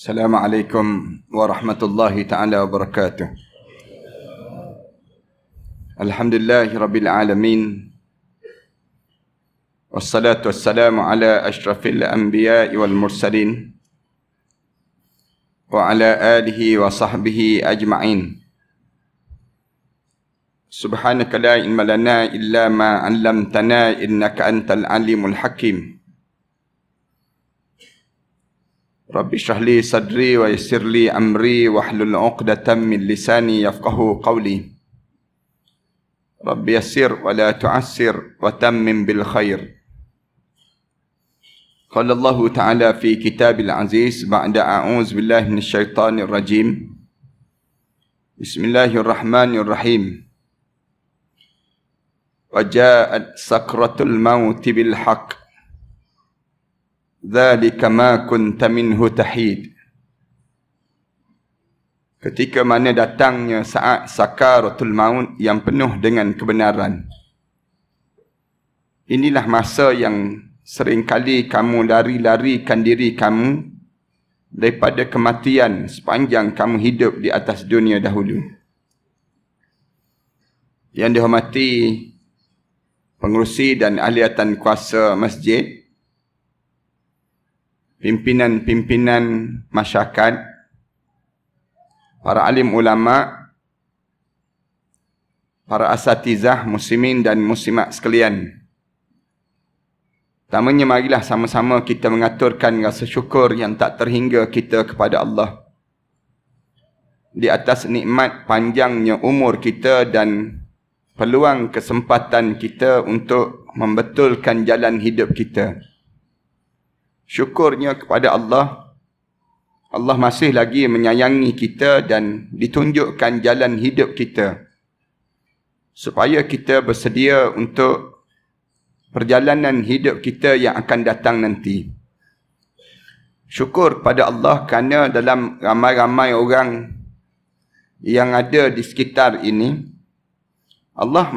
Assalamualaikum warahmatullahi ta'ala wabarakatuh. Alhamdulillahi rabbil alamin. Wassalatu wassalamu ala ashrafil anbiya'i wal mursalin wa ala alihi wa sahbihi ajma'in. Subhanaka la ilma lana illa ma 'allamtana innaka antal alimul hakim. Rabbi shrah li sadri wa yassir li amri wahlul 'uqdatam min lisani yafqahu qawli. Rabbi yassir wa la tu'assir wa tammim bil khair. Qala Allah Ta'ala fi kitabil aziz ba'da a'udzu billahi minasyaitonir rajim. Bismillahirrahmanirrahim. Wa ja'at sakratul maut bil haqq. Dzalika ma kunta minhu tahid. Ketika mana datangnya saat sakaratul maut yang penuh dengan kebenaran. Inilah masa yang seringkali kamu lari-larikan diri kamu daripada kematian sepanjang kamu hidup di atas dunia dahulu. Yang dihormati pengerusi dan ahliatan kuasa masjid, pimpinan-pimpinan masyarakat, para alim ulama, para asatizah muslimin dan muslimat sekalian. Pertamanya marilah sama-sama kita mengaturkan rasa syukur yang tak terhingga kita kepada Allah di atas nikmat panjangnya umur kita dan peluang kesempatan kita untuk membetulkan jalan hidup kita. Syukurnya kepada Allah, Allah masih lagi menyayangi kita dan ditunjukkan jalan hidup kita supaya kita bersedia untuk perjalanan hidup kita yang akan datang nanti. Syukur kepada Allah kerana dalam ramai-ramai orang yang ada di sekitar ini, Allah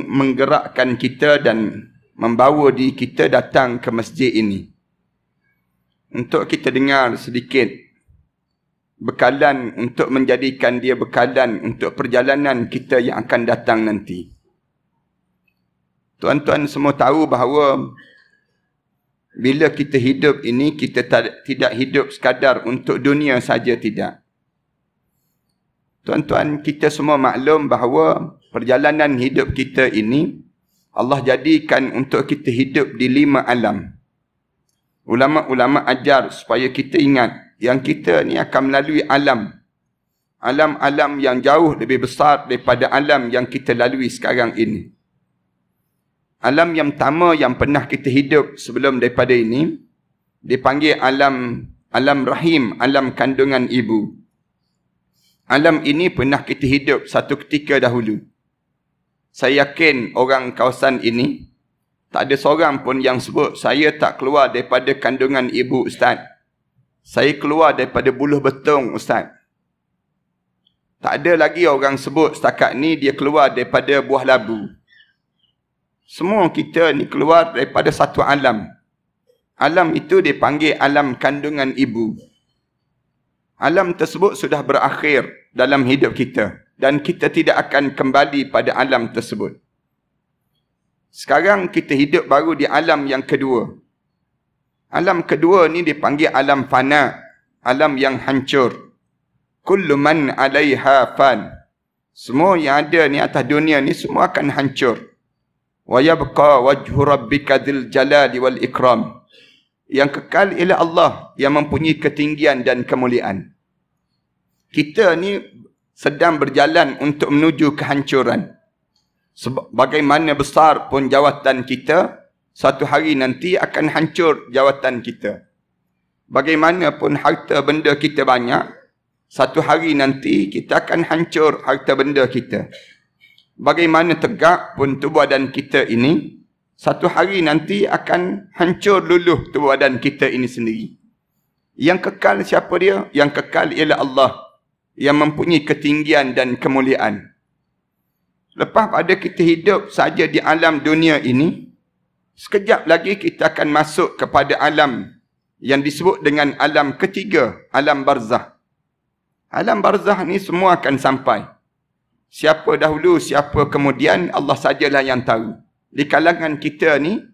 menggerakkan kita dan membawa diri kita datang ke masjid ini untuk kita dengar sedikit bekalan untuk menjadikan dia bekalan untuk perjalanan kita yang akan datang nanti. Tuan-tuan semua tahu bahawa bila kita hidup ini, kita tidak hidup sekadar untuk dunia saja, tidak. Tuan-tuan, kita semua maklum bahawa perjalanan hidup kita ini Allah jadikan untuk kita hidup di 5 alam. Ulama-ulama ajar supaya kita ingat yang kita ni akan melalui alam-alam yang jauh lebih besar daripada alam yang kita lalui sekarang ini. Alam yang pertama yang pernah kita hidup sebelum daripada ini dipanggil alam rahim, alam kandungan ibu. Alam ini pernah kita hidup satu ketika dahulu. Saya yakin orang kawasan ini tak ada seorang pun yang sebut, saya tak keluar daripada kandungan ibu, Ustaz. Saya keluar daripada buluh betung, Ustaz. Tak ada lagi orang sebut setakat ni dia keluar daripada buah labu. Semua kita ni keluar daripada satu alam. Alam itu dipanggil alam kandungan ibu. Alam tersebut sudah berakhir dalam hidup kita dan kita tidak akan kembali pada alam tersebut. Sekarang kita hidup baru di alam yang kedua. Alam kedua ni dipanggil alam fana, alam yang hancur. Kullu man 'alaiha fan. Semua yang ada ni atas dunia ni semua akan hancur. Wa yabqa wajhu rabbika dzil jalali wal ikram. Yang kekal ialah Allah yang mempunyai ketinggian dan kemuliaan. Kita ni sedang berjalan untuk menuju kehancuran. Bagaimana besar pun jawatan kita, satu hari nanti akan hancur jawatan kita. Bagaimanapun harta benda kita banyak, satu hari nanti kita akan hancur harta benda kita. Bagaimana tegak pun tubuh badan kita ini, satu hari nanti akan hancur luluh tubuh badan kita ini sendiri. Yang kekal siapa dia? Yang kekal ialah Allah yang mempunyai ketinggian dan kemuliaan. Lepas pada kita hidup saja di alam dunia ini, sekejap lagi kita akan masuk kepada alam yang disebut dengan alam ketiga, alam barzah. Alam barzah ni semua akan sampai. Siapa dahulu, siapa kemudian, Allah sajalah yang tahu. Di kalangan kita ni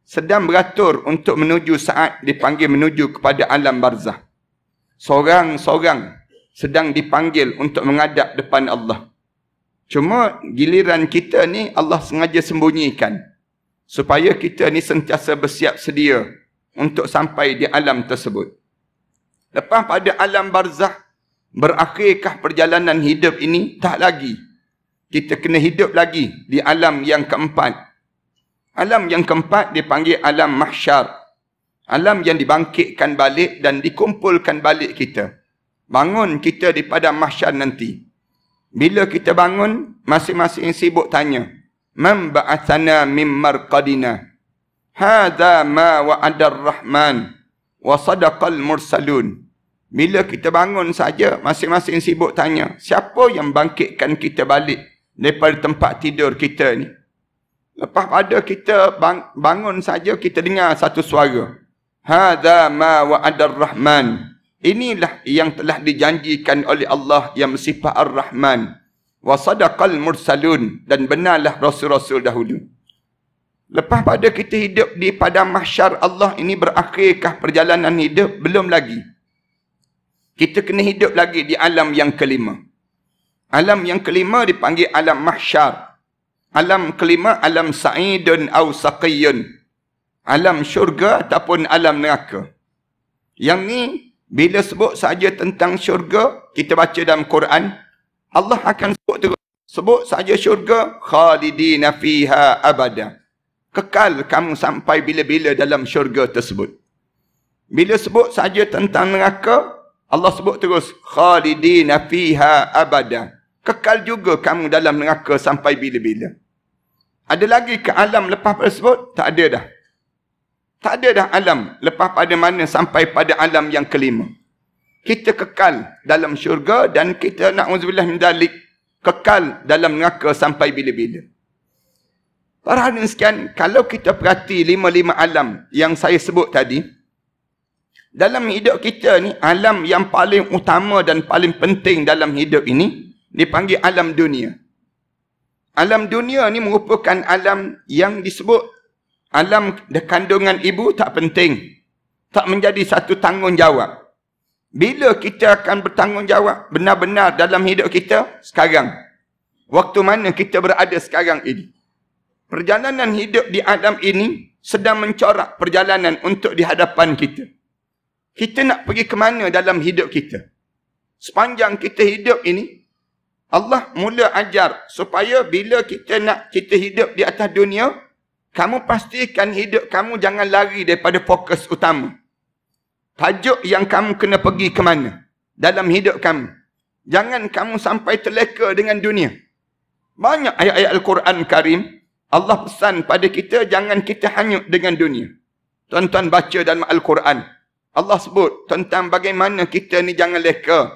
sedang beratur untuk menuju saat dipanggil menuju kepada alam barzah. Seorang-seorang sedang dipanggil untuk menghadap depan Allah. Cuma giliran kita ni Allah sengaja sembunyikan supaya kita ni sentiasa bersiap sedia untuk sampai di alam tersebut. Lepas pada alam barzah, berakhirkah perjalanan hidup ini? Tak lagi. Kita kena hidup lagi di alam yang keempat. Alam yang keempat dipanggil alam mahsyar. Alam yang dibangkitkan balik dan dikumpulkan balik kita. Bangun kita di padang mahsyar nanti. Bila kita bangun, masing-masing sibuk tanya, "Man ba'athana mim marqadina? Hadha ma wa'adar rahman wa sadaqal mursalun." Bila kita bangun saja, masing-masing sibuk tanya, siapa yang bangkitkan kita balik daripada tempat tidur kita ni? Lepas pada kita bangun saja, kita dengar satu suara. Hadha ma wa'adar rahman. Inilah yang telah dijanjikan oleh Allah yang bersifat Ar-Rahman. Wa sadaqal mursalun. Dan benarlah Rasul-Rasul dahulu. Lepas pada kita hidup di padang mahsyar Allah ini, berakhirkah perjalanan hidup? Belum lagi. Kita kena hidup lagi di alam yang kelima. Alam yang kelima dipanggil alam mahsyar. Alam kelima, alam sa'idun aw saqiyun. Alam syurga ataupun alam neraka. Yang ni, bila sebut saja tentang syurga, kita baca dalam Quran, Allah akan sebut terus. Sebut saja syurga, khalidina fiha abada. Kekal kamu sampai bila-bila dalam syurga tersebut. Bila sebut saja tentang neraka, Allah sebut terus, khalidina fiha abada. Kekal juga kamu dalam neraka sampai bila-bila. Ada lagi ke alam lepas tersebut? Tak ada dah. Tak ada dah alam lepas pada mana sampai pada alam yang kelima. Kita kekal dalam syurga dan kita, na'udzubillah min dzalik, kekal dalam neraka sampai bila-bila. Para hadirin sekalian, kalau kita perhati lima-lima alam yang saya sebut tadi, dalam hidup kita ni, alam yang paling utama dan paling penting dalam hidup ini dipanggil alam dunia. Alam dunia ni merupakan alam yang disebut alam kandungan ibu tak penting. Tak menjadi satu tanggungjawab. Bila kita akan bertanggungjawab benar-benar dalam hidup kita? Sekarang. Waktu mana kita berada sekarang ini. Perjalanan hidup di alam ini sedang mencorak perjalanan untuk di hadapan kita. Kita nak pergi ke mana dalam hidup kita? Sepanjang kita hidup ini, Allah mula ajar supaya bila kita hidup di atas dunia, kamu pastikan hidup kamu jangan lari daripada fokus utama. Tajuk yang kamu kena pergi ke mana dalam hidup kamu. Jangan kamu sampai terleka dengan dunia. Banyak ayat-ayat Al-Quran Karim, Allah pesan pada kita, jangan kita hanyut dengan dunia. Tuan-tuan baca dalam Al-Quran, Allah sebut tentang bagaimana kita ni jangan leka.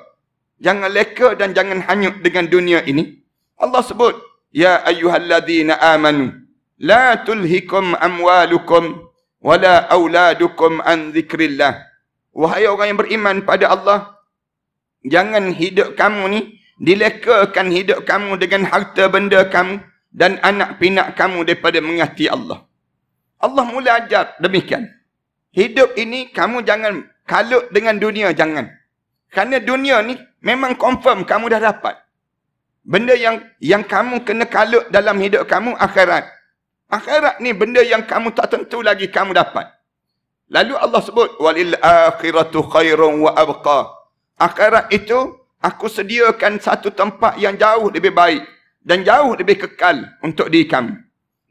Jangan leka dan jangan hanyut dengan dunia ini. Allah sebut, ya ayyuhalladzina amanu, la tulhikum amwalukum wala auladukum an zikrillah. Wahai orang yang beriman pada Allah, jangan hidup kamu ni dilekakan hidup kamu dengan harta benda kamu dan anak pinak kamu daripada mengasihi Allah. Allah mula ajar demikian. Hidup ini kamu jangan kalut dengan dunia, jangan. Kerana dunia ni memang confirm kamu dah dapat. Benda yang kamu kena kalut dalam hidup kamu, akhirat. Akhirat ni benda yang kamu tak tentu lagi kamu dapat. Lalu Allah sebut, walil akhiratu khairun wa abqa. Akhirat itu aku sediakan satu tempat yang jauh lebih baik dan jauh lebih kekal untuk diri kamu.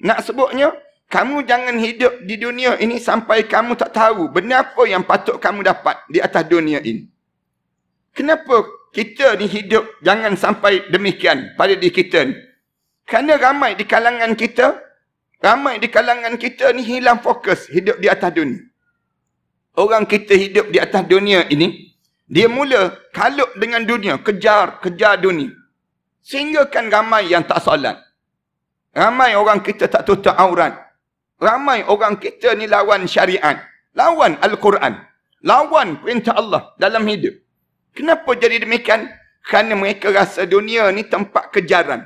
Nak sebutnya, kamu jangan hidup di dunia ini sampai kamu tak tahu benda apa yang patut kamu dapat di atas dunia ini. Kenapa kita ni hidup jangan sampai demikian pada diri kita ni? Kerana ramai di kalangan kita ni hilang fokus hidup di atas dunia. Orang kita hidup di atas dunia ini, dia mula kalut dengan dunia, kejar dunia. Sehingga kan ramai yang tak solat. Ramai orang kita tak tutup aurat. Ramai orang kita ni lawan syariat, lawan Al-Quran. Lawan perintah Allah dalam hidup. Kenapa jadi demikian? Kerana mereka rasa dunia ni tempat kejaran.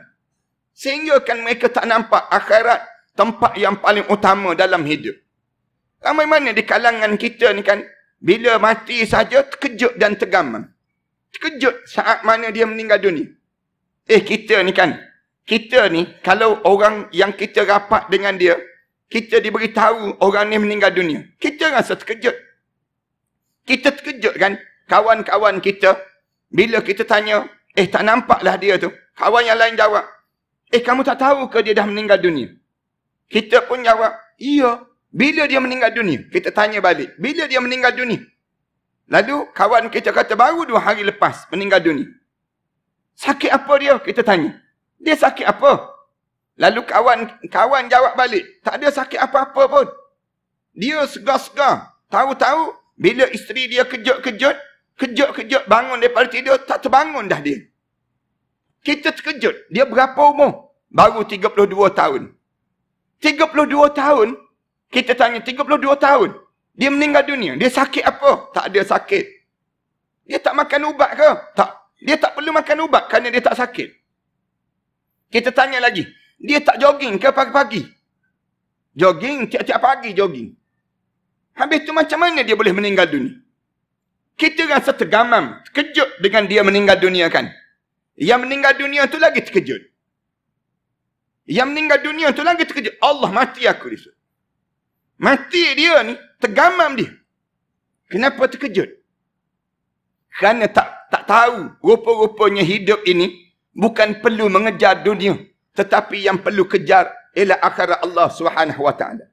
Sehingga kan mereka tak nampak akhirat tempat yang paling utama dalam hidup. Ramai mana di kalangan kita ni kan, bila mati saja terkejut dan tergamang. Terkejut saat mana dia meninggal dunia. Kita ni kan, kita ni kalau orang yang kita rapat dengan dia, kita diberitahu orang ni meninggal dunia, kita rasa terkejut. Kita terkejut kan, kawan-kawan kita, bila kita tanya, tak nampaklah dia tu. Kawan yang lain jawab, kamu tak tahu ke dia dah meninggal dunia? Kita pun jawab, iya. Bila dia meninggal dunia? Kita tanya balik, bila dia meninggal dunia? Lalu kawan kita kata, baru 2 hari lepas meninggal dunia. Sakit apa dia? Kita tanya. Dia sakit apa? Lalu kawan jawab balik, tak ada sakit apa-apa pun. Dia segar-segar. Tahu-tahu, bila isteri dia kejut-kejut bangun daripada tidur, tak terbangun dah dia. Kita terkejut. Dia berapa umur? Baru 32 tahun. 32 tahun? Kita tanya, 32 tahun? Dia meninggal dunia. Dia sakit apa? Tak ada sakit. Dia tak makan ubat ke? Tak. Dia tak perlu makan ubat kerana dia tak sakit. Kita tanya lagi. Dia tak jogging ke pagi-pagi? Jogging, tiap-tiap pagi jogging. Habis tu macam mana dia boleh meninggal dunia? Kita rasa tergamam, terkejut dengan dia meninggal dunia kan? Yang meninggal dunia tu lagi terkejut. Yang meninggal dunia tu lagi terkejut. Allah, mati aku dia. Mati dia ni, tergamam dia. Kenapa terkejut? Kerana tak tahu rupa-rupanya hidup ini bukan perlu mengejar dunia, tetapi yang perlu kejar ialah akhirat Allah Subhanahu Wa Taala.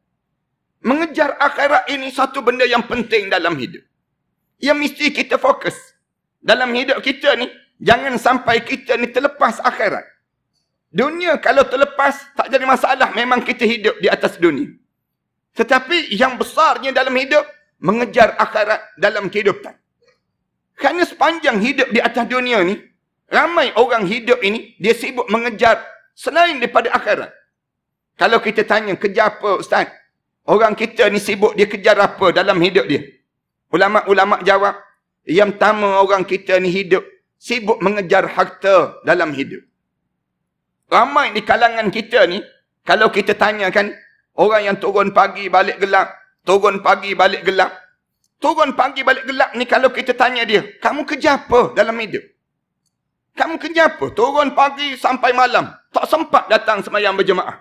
Mengejar akhirat ini satu benda yang penting dalam hidup. Yang mesti kita fokus. Dalam hidup kita ni, jangan sampai kita ni terlepas akhirat. Dunia kalau terlepas, tak jadi masalah. Memang kita hidup di atas dunia. Tetapi yang besarnya dalam hidup, mengejar akhirat dalam kehidupan. Kerana sepanjang hidup di atas dunia ni, ramai orang hidup ini, dia sibuk mengejar selain daripada akhirat. Kalau kita tanya, kejar apa Ustaz? Orang kita ni sibuk, dia kejar apa dalam hidup dia? Ulama-ulama jawab, yang pertama orang kita ni hidup, sibuk mengejar harta dalam hidup. Ramai di kalangan kita ni, kalau kita tanyakan, orang yang turun pagi balik gelap, turun pagi balik gelap. Turun pagi balik gelap ni kalau kita tanya dia, kamu kerja apa dalam hidup? Kamu kerja apa? Turun pagi sampai malam, tak sempat datang sembahyang berjemaah.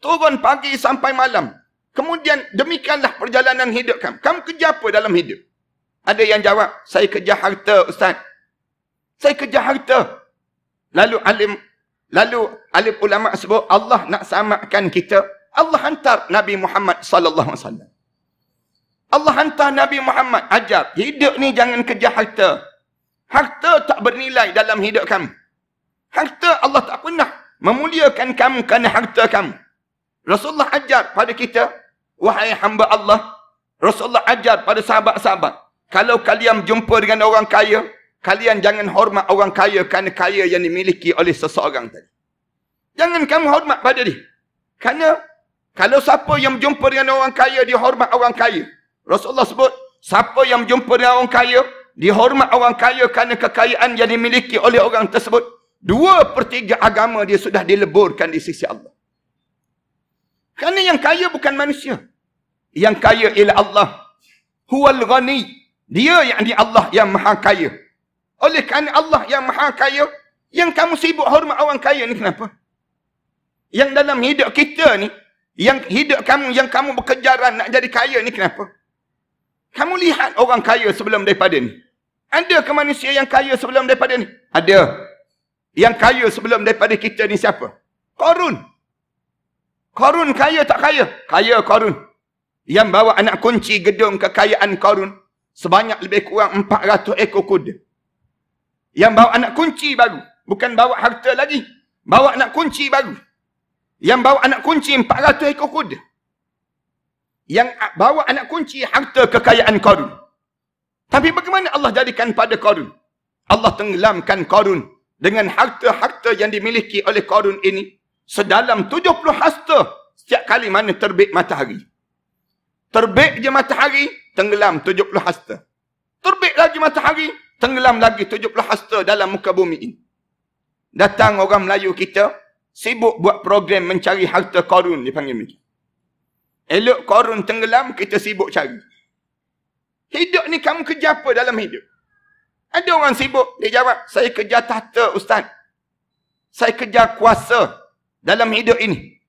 Turun pagi sampai malam. Kemudian demikianlah perjalanan hidup kamu. Kamu kerja apa dalam hidup? Ada yang jawab, saya kerja harta Ustaz. Saya kerja harta. Lalu alim ulama sebut, Allah nak selamatkan kita. Allah hantar Nabi Muhammad sallallahu alaihi wasallam. Allah hantar Nabi Muhammad ajar, hidup ni jangan kejar harta. Harta tak bernilai dalam hidup kamu. Harta Allah tak pernah memuliakan kamu kerana harta kamu. Rasulullah ajar pada kita, wahai hamba Allah, Rasulullah ajar pada sahabat-sahabat, kalau kalian jumpa dengan orang kaya, kalian jangan hormat orang kaya kerana kaya yang dimiliki oleh seseorang tadi. Jangan kamu hormat pada dia. Kerana kalau siapa yang jumpa dengan orang kaya, dia hormat orang kaya. Rasulullah sebut, siapa yang jumpa dengan orang kaya, dia hormat orang kaya kerana kekayaan yang dimiliki oleh orang tersebut. 2/3 agama dia sudah dileburkan di sisi Allah. Kerana yang kaya bukan manusia. Yang kaya ialah Allah. Huwal ghani. Dia yang di Allah yang maha kaya. Oleh kerana Allah yang maha kaya, yang kamu sibuk hormat orang kaya ni kenapa? Yang dalam hidup kita ni, yang hidup kamu, yang kamu berkejaran nak jadi kaya ni kenapa? Kamu lihat orang kaya sebelum daripada ni. Ada ke manusia yang kaya sebelum daripada ni? Ada. Yang kaya sebelum daripada kita ni siapa? Qarun. Qarun kaya tak kaya? Kaya Qarun. Yang bawa anak kunci gedung kekayaan Qarun sebanyak lebih kurang 400 ekor kuda. Yang bawa anak kunci baru. Bukan bawa harta lagi. Bawa anak kunci baru. Yang bawa anak kunci 400 ekor kuda. Yang bawa anak kunci harta kekayaan Qarun. Tapi bagaimana Allah jadikan pada Qarun? Allah tenggelamkan Qarun dengan harta-harta yang dimiliki oleh Qarun ini sedalam 70 hasta setiap kali mana terbit matahari. Terbit je matahari, tenggelam 70 hasta. Terbit lagi matahari, tenggelam lagi 70 hasta dalam muka bumi ini. Datang orang Melayu kita, sibuk buat program mencari harta Qarun, dipanggil macam. Elok Qarun tenggelam, kita sibuk cari. Hidup ni kamu kerja apa dalam hidup? Ada orang sibuk, dia jawab, saya kerja tahta ustaz. Saya kerja kuasa dalam hidup ini.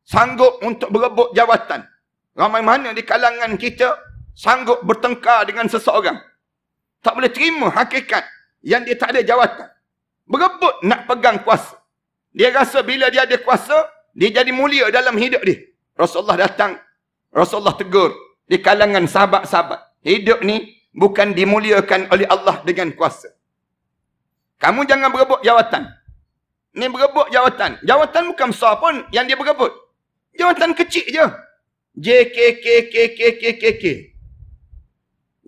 Sanggup untuk berebut jawatan. Ramai mana di kalangan kita sanggup bertengkar dengan seseorang. Tak boleh terima hakikat yang dia tak ada jawatan. Berebut nak pegang kuasa. Dia rasa bila dia ada kuasa, dia jadi mulia dalam hidup dia. Rasulullah datang, Rasulullah tegur di kalangan sahabat-sahabat. Hidup ni bukan dimuliakan oleh Allah dengan kuasa. Kamu jangan berebut jawatan. Ni berebut jawatan. Jawatan bukan besar pun yang dia berebut. Jawatan kecil je. JKKKKKKK.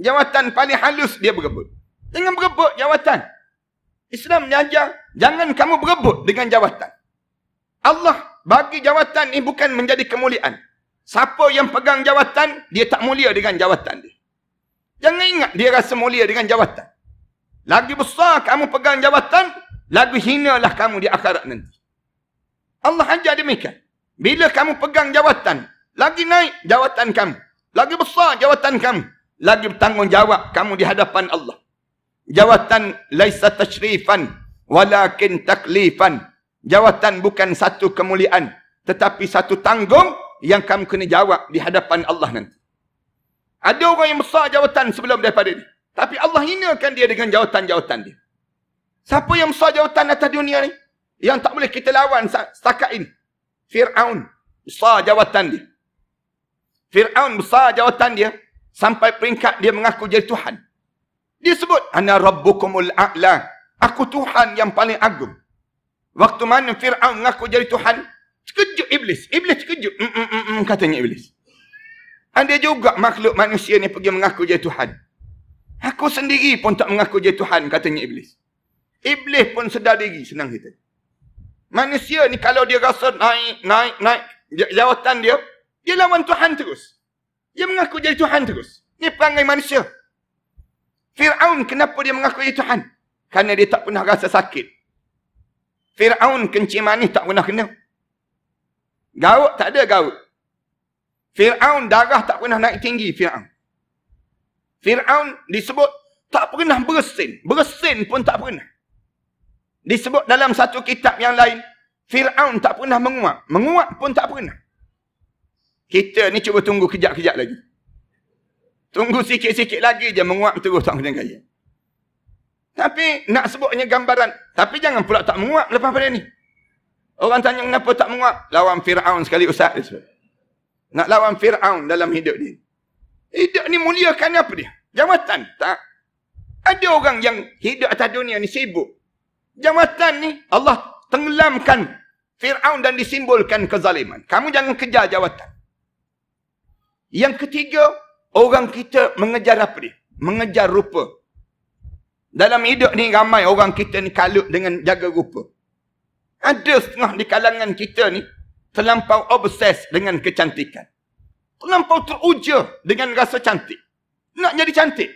Jawatan paling halus dia berebut. Jangan berebut jawatan. Islam mengajar, jangan kamu berebut dengan jawatan. Allah bagi jawatan ni bukan menjadi kemuliaan. Siapa yang pegang jawatan, dia tak mulia dengan jawatan dia. Jangan ingat dia rasa mulia dengan jawatan. Lagi besar kamu pegang jawatan, lagi hinalah kamu di akhirat nanti. Allah ajar demikian. Bila kamu pegang jawatan, lagi naik jawatan kamu. Lagi besar jawatan kamu. Lagi bertanggungjawab kamu di hadapan Allah. Jawatan laisa tashrifan, walakin taklifan. Jawatan bukan satu kemuliaan, tetapi satu tanggung yang kamu kena jawab di hadapan Allah nanti. Ada orang yang besar jawatan sebelum daripada dia, tapi Allah hinakan dia dengan jawatan-jawatan dia. Siapa yang besar jawatan atas dunia ni? Yang tak boleh kita lawan setakat ini. Fir'aun. Besar jawatan dia. Fir'aun besar jawatan dia. Sampai peringkat dia mengaku jadi Tuhan. Dia sebut, Ana Rabbukumul A'la. Aku Tuhan yang paling agung. Waktu mana Fir'aun mengaku jadi Tuhan, terkejut Iblis. Iblis terkejut. Katanya Iblis. Ada juga makhluk manusia ni pergi mengaku jadi Tuhan. Aku sendiri pun tak mengaku jadi Tuhan, katanya Iblis. Iblis pun sedar diri, senang kita. Manusia ni kalau dia rasa naik jawatan dia, dia lawan Tuhan terus. Dia mengaku jadi Tuhan terus. Ini perangai manusia. Fir'aun kenapa dia mengaku jadi Tuhan? Kerana dia tak pernah rasa sakit. Fir'aun kencing manis tak pernah kena. Gaut tak ada gaut. Fir'aun darah tak pernah naik tinggi Fir'aun. Fir'aun disebut tak pernah bersin. Bersin pun tak pernah. Disebut dalam satu kitab yang lain, Fir'aun tak pernah menguap. Menguap pun tak pernah. Kita ni cuba tunggu kejap-kejap lagi. Tunggu sikit-sikit lagi je menguap terus tak kena kaya. Tapi nak sebutnya gambaran. Tapi jangan pula tak menguap lepas pada ni. Orang tanya kenapa tak menguap? Lawan Fir'aun sekali Ustaz. Nak lawan Fir'aun dalam hidup dia. Hidup ni muliakan apa dia? Jawatan? Tak. Ada orang yang hidup atas dunia ni sibuk. Jawatan ni Allah tenggelamkan Fir'aun dan disimbolkan kezaliman. Kamu jangan kejar jawatan. Yang ketiga, orang kita mengejar apa dia? Mengejar rupa. Dalam hidup ni ramai orang kita ni kalut dengan jaga rupa. Ada setengah di kalangan kita ni terlampau obses dengan kecantikan. Terlampau teruja dengan rasa cantik. Nak jadi cantik.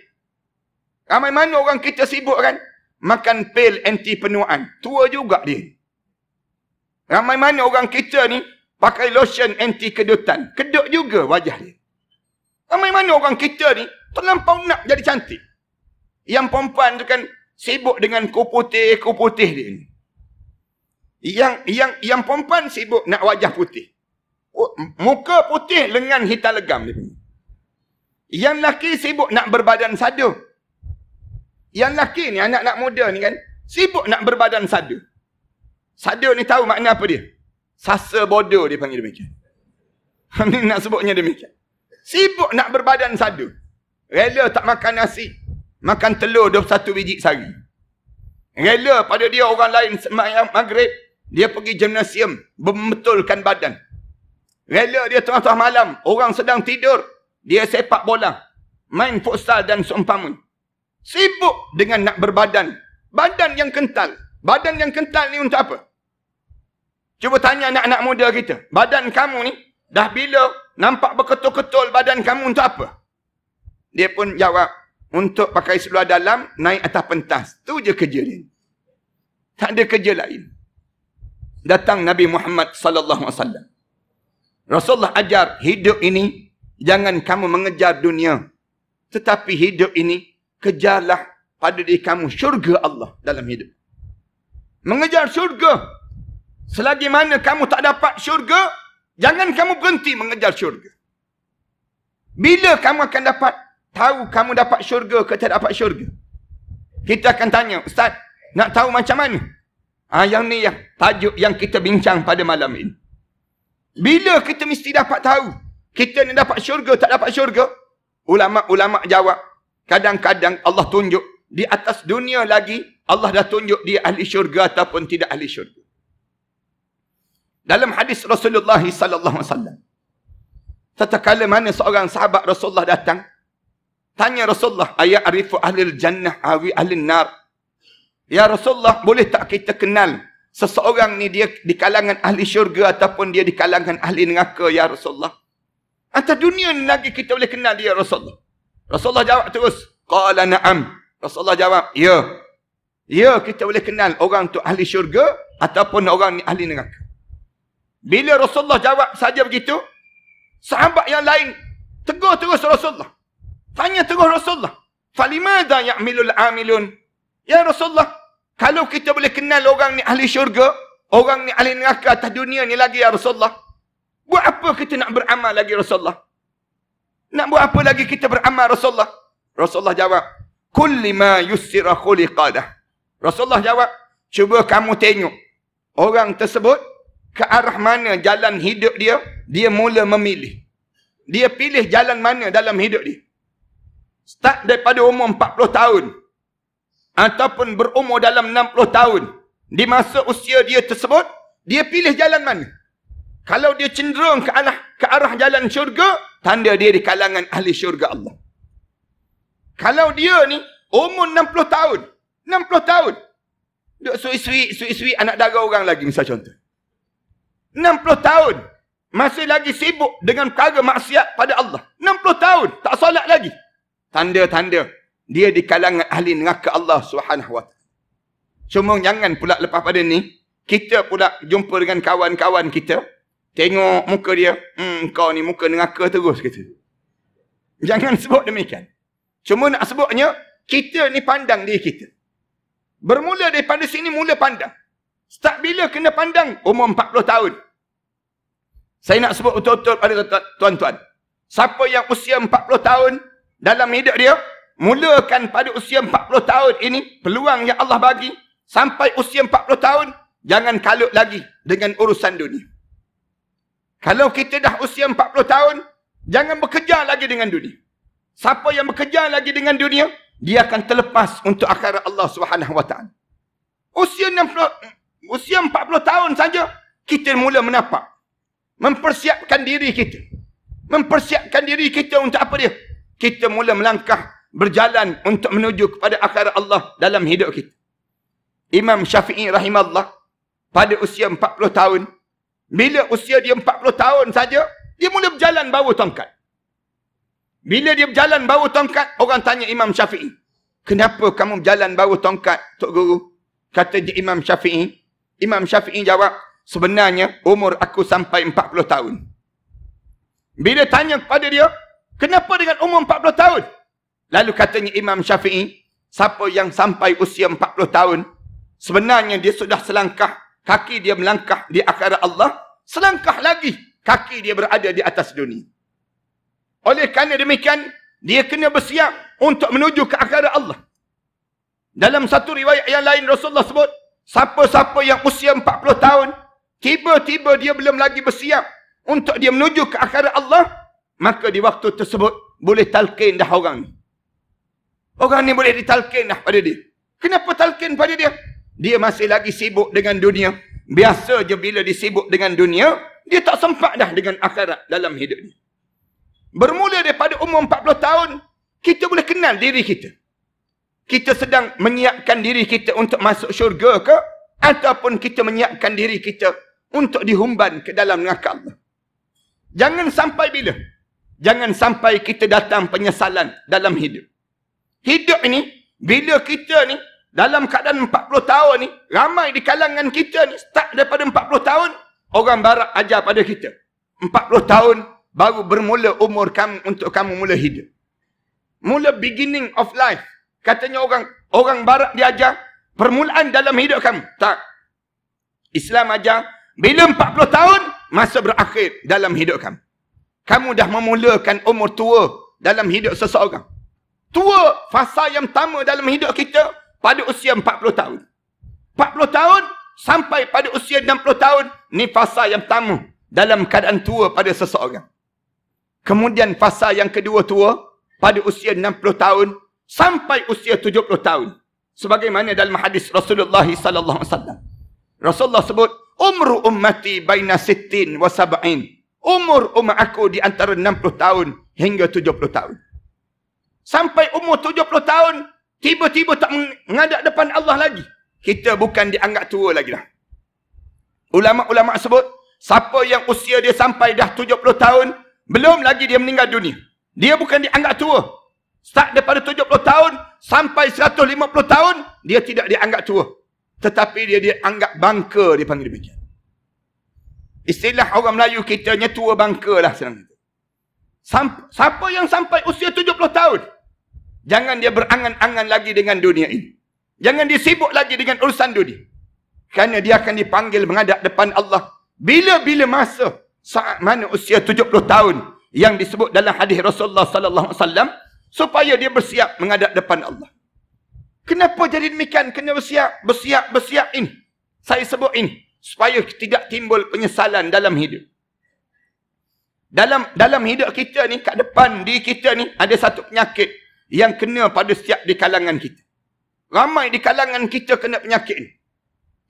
Ramai mana orang kita sibuk kan? Makan pil anti penuaan. Tua juga dia. Ramai mana orang kita ni pakai lotion anti kedutan. Kedut juga wajah dia. Ramai mana orang kita ni terlampau nak jadi cantik. Yang perempuan tu kan sibuk dengan kuku putih dia ni. Yang perempuan sibuk nak wajah putih. Muka putih, lengan hitam legam dia. Yang laki sibuk nak berbadan sadu. Yang laki ni, anak-anak muda ni kan, sibuk nak berbadan sadu. Sadu ni tahu makna apa dia? Sasa bodoh dia panggil demikian. Ni nak sebutnya demikian. Sibuk nak berbadan sadu. Rela tak makan nasi. Makan telur 21 biji sehari. Rela pada dia orang lain sembahyang maghrib, dia pergi gimnasium, membetulkan badan. Rela dia tengah-tengah malam, orang sedang tidur, dia sepak bola, main futsal dan seumpamanya. Sibuk dengan nak berbadan. Badan yang kental. Badan yang kental ni untuk apa? Cuba tanya anak-anak muda kita. Badan kamu ni, dah bila nampak berketul-ketul badan kamu untuk apa? Dia pun jawab, untuk pakai seluar dalam, naik atas pentas. Tu je kerja dia. Tak ada kerja lain. Datang Nabi Muhammad sallallahu alaihi wasallam. Rasulullah ajar, hidup ini jangan kamu mengejar dunia, tetapi hidup ini kejarlah pada diri kamu syurga Allah dalam hidup. Mengejar syurga. Selagi mana kamu tak dapat syurga, jangan kamu berhenti mengejar syurga. Bila kamu akan dapat tahu kamu dapat syurga ke tak dapat syurga? Kita akan tanya, Ustaz, nak tahu macam mana? Yang ni yang tajuk yang kita bincang pada malam ini. Bila kita mesti dapat tahu kita ni dapat syurga tak dapat syurga? Ulama-ulama jawab, kadang-kadang Allah tunjuk di atas dunia lagi, Allah dah tunjuk dia ahli syurga ataupun tidak ahli syurga. Dalam hadis Rasulullah sallallahu alaihi wasallam, tatkala mana seorang sahabat Rasulullah datang, tanya Rasulullah, aya'rifu ahlil jannah awi ahlin nar? Ya Rasulullah, boleh tak kita kenal seseorang ni dia di kalangan ahli syurga ataupun dia di kalangan ahli neraka, ya Rasulullah? Atas dunia ni lagi kita boleh kenal dia, Rasulullah. Rasulullah jawab terus, qala na'am. Rasulullah jawab, ya. Ya, kita boleh kenal orang tu ahli syurga ataupun orang ni ahli neraka. Bila Rasulullah jawab saja begitu, sahabat yang lain tegur terus Rasulullah. Tanya terus Rasulullah, falimada ya'milul amilun? Ya Rasulullah, kalau kita boleh kenal orang ni ahli syurga, orang ni ahli neraka atas dunia ni lagi, ya Rasulullah, buat apa kita nak beramal lagi, Rasulullah? Nak buat apa lagi kita beramal, Rasulullah? Rasulullah jawab, kulli ma yussira khuliqadah. Rasulullah jawab, cuba kamu tengok orang tersebut ke arah mana jalan hidup dia, dia mula memilih. Dia pilih jalan mana dalam hidup dia. Start daripada umur 40 tahun ataupun berumur dalam 60 tahun. Di masa usia dia tersebut, dia pilih jalan mana? Kalau dia cenderung ke arah jalan syurga, tanda dia di kalangan ahli syurga Allah. Kalau dia ni umur 60 tahun, 60 tahun, duk sui-sui anak dara orang lagi, misal contoh. 60 tahun, masih lagi sibuk dengan perkara maksiat pada Allah. 60 tahun, tak solat lagi. Tanda-tanda dia di kalangan ahli neraka Allah Subhanahu wa ta'ala. Cuma jangan pula lepas pada ni, kita pula jumpa dengan kawan-kawan kita, tengok muka dia, kau ni muka neraka terus, kata. Jangan sebut demikian. Cuma nak sebutnya, kita ni pandang diri kita. Bermula daripada sini, mula pandang. Start bila kena pandang? Umur 40 tahun. Saya nak sebut betul-betul pada tuan-tuan. Siapa yang usia 40 tahun dalam hidup dia, mulakan pada usia 40 tahun ini, peluang yang Allah bagi, sampai usia 40 tahun, jangan kalut lagi dengan urusan dunia. Kalau kita dah usia 40 tahun, jangan bekerja lagi dengan dunia. Siapa yang bekerja lagi dengan dunia, dia akan terlepas untuk akhirat Allah Subhanahu wa ta'ala. Usia 40 tahun saja, kita mula menapak. Mempersiapkan diri kita. Mempersiapkan diri kita untuk apa dia? Kita mula melangkah, berjalan untuk menuju kepada akhirat Allah dalam hidup kita. Imam Syafi'i rahimahullah, pada usia 40 tahun, bila usia dia 40 tahun saja, dia mula berjalan bawa tongkat. Bila dia berjalan bawa tongkat, orang tanya Imam Syafi'i, kenapa kamu berjalan bawa tongkat, Tok Guru? Kata dia Imam Syafi'i. Imam Syafi'i jawab, sebenarnya umur aku sampai 40 tahun. Bila tanya kepada dia, kenapa dengan umur 40 tahun? Lalu katanya Imam Syafi'i, siapa yang sampai usia 40 tahun, sebenarnya dia sudah selangkah, kaki dia melangkah di akhirat Allah, selangkah lagi, kaki dia berada di atas dunia. Oleh kerana demikian, dia kena bersiap untuk menuju ke akhirat Allah. Dalam satu riwayat yang lain, Rasulullah sebut, siapa-siapa yang usia 40 tahun, tiba-tiba dia belum lagi bersiap untuk dia menuju ke akhirat Allah, maka di waktu tersebut, boleh talqin dah orang ni. Orang ni boleh ditalqin dah pada dia. Kenapa talqin pada dia? Dia masih lagi sibuk dengan dunia. Biasa je bila disibuk dengan dunia, dia tak sempat dah dengan akhirat dalam hidup dia. Bermula daripada umur 40 tahun, kita boleh kenal diri kita. Kita sedang menyiapkan diri kita untuk masuk syurga ke? Ataupun kita menyiapkan diri kita untuk dihumban ke dalam neraka Allah. Jangan sampai bila? Jangan sampai kita datang penyesalan dalam hidup. Hidup ini, bila kita ni, dalam keadaan 40 tahun ni, ramai di kalangan kita ni, start daripada 40 tahun, orang barat ajar pada kita. 40 tahun, baru bermula umur kamu untuk kamu mula hidup. Mula beginning of life. Katanya orang barat diajar, permulaan dalam hidup kamu. Tak. Islam ajar, bila 40 tahun, masa berakhir dalam hidup kamu. Kamu dah memulakan umur tua dalam hidup seseorang. Tua, fasa yang pertama dalam hidup kita, pada usia 40 tahun. 40 tahun, sampai pada usia 60 tahun, ni fasa yang pertama dalam keadaan tua pada seseorang. Kemudian fasa yang kedua tua, pada usia 60 tahun, sampai usia 70 tahun. Sebagaimana dalam hadis Rasulullah SAW. Rasulullah sebut, umru ummati baina sittin wa sab'in. Umur umat aku di antara 60 tahun hingga 70 tahun. Sampai umur 70 tahun, tiba-tiba tak menghadap depan Allah lagi. Kita bukan dianggap tua lagi dah. Ulama-ulama sebut, siapa yang usia dia sampai dah 70 tahun, belum lagi dia meninggal dunia. Dia bukan dianggap tua. Start daripada 70 tahun, sampai 150 tahun, dia tidak dianggap tua. Tetapi dia dianggap bangka, dia panggil demikian. Istilah orang Melayu kita, tua bangka lah senang. Siapa yang sampai usia 70 tahun, jangan dia berangan-angan lagi dengan dunia ini. Jangan dia sibuk lagi dengan urusan dunia. Kerana dia akan dipanggil menghadap depan Allah. Bila-bila masa, saat mana usia 70 tahun, yang disebut dalam hadis Rasulullah SAW, supaya dia bersiap menghadap depan Allah. Kenapa jadi demikian? Kena bersiap ini. Saya sebut ini. Supaya tidak timbul penyesalan dalam hidup. Dalam hidup kita ni, kat depan diri kita ni, ada satu penyakit yang kena pada setiap di kalangan kita. Ramai di kalangan kita kena penyakit ni.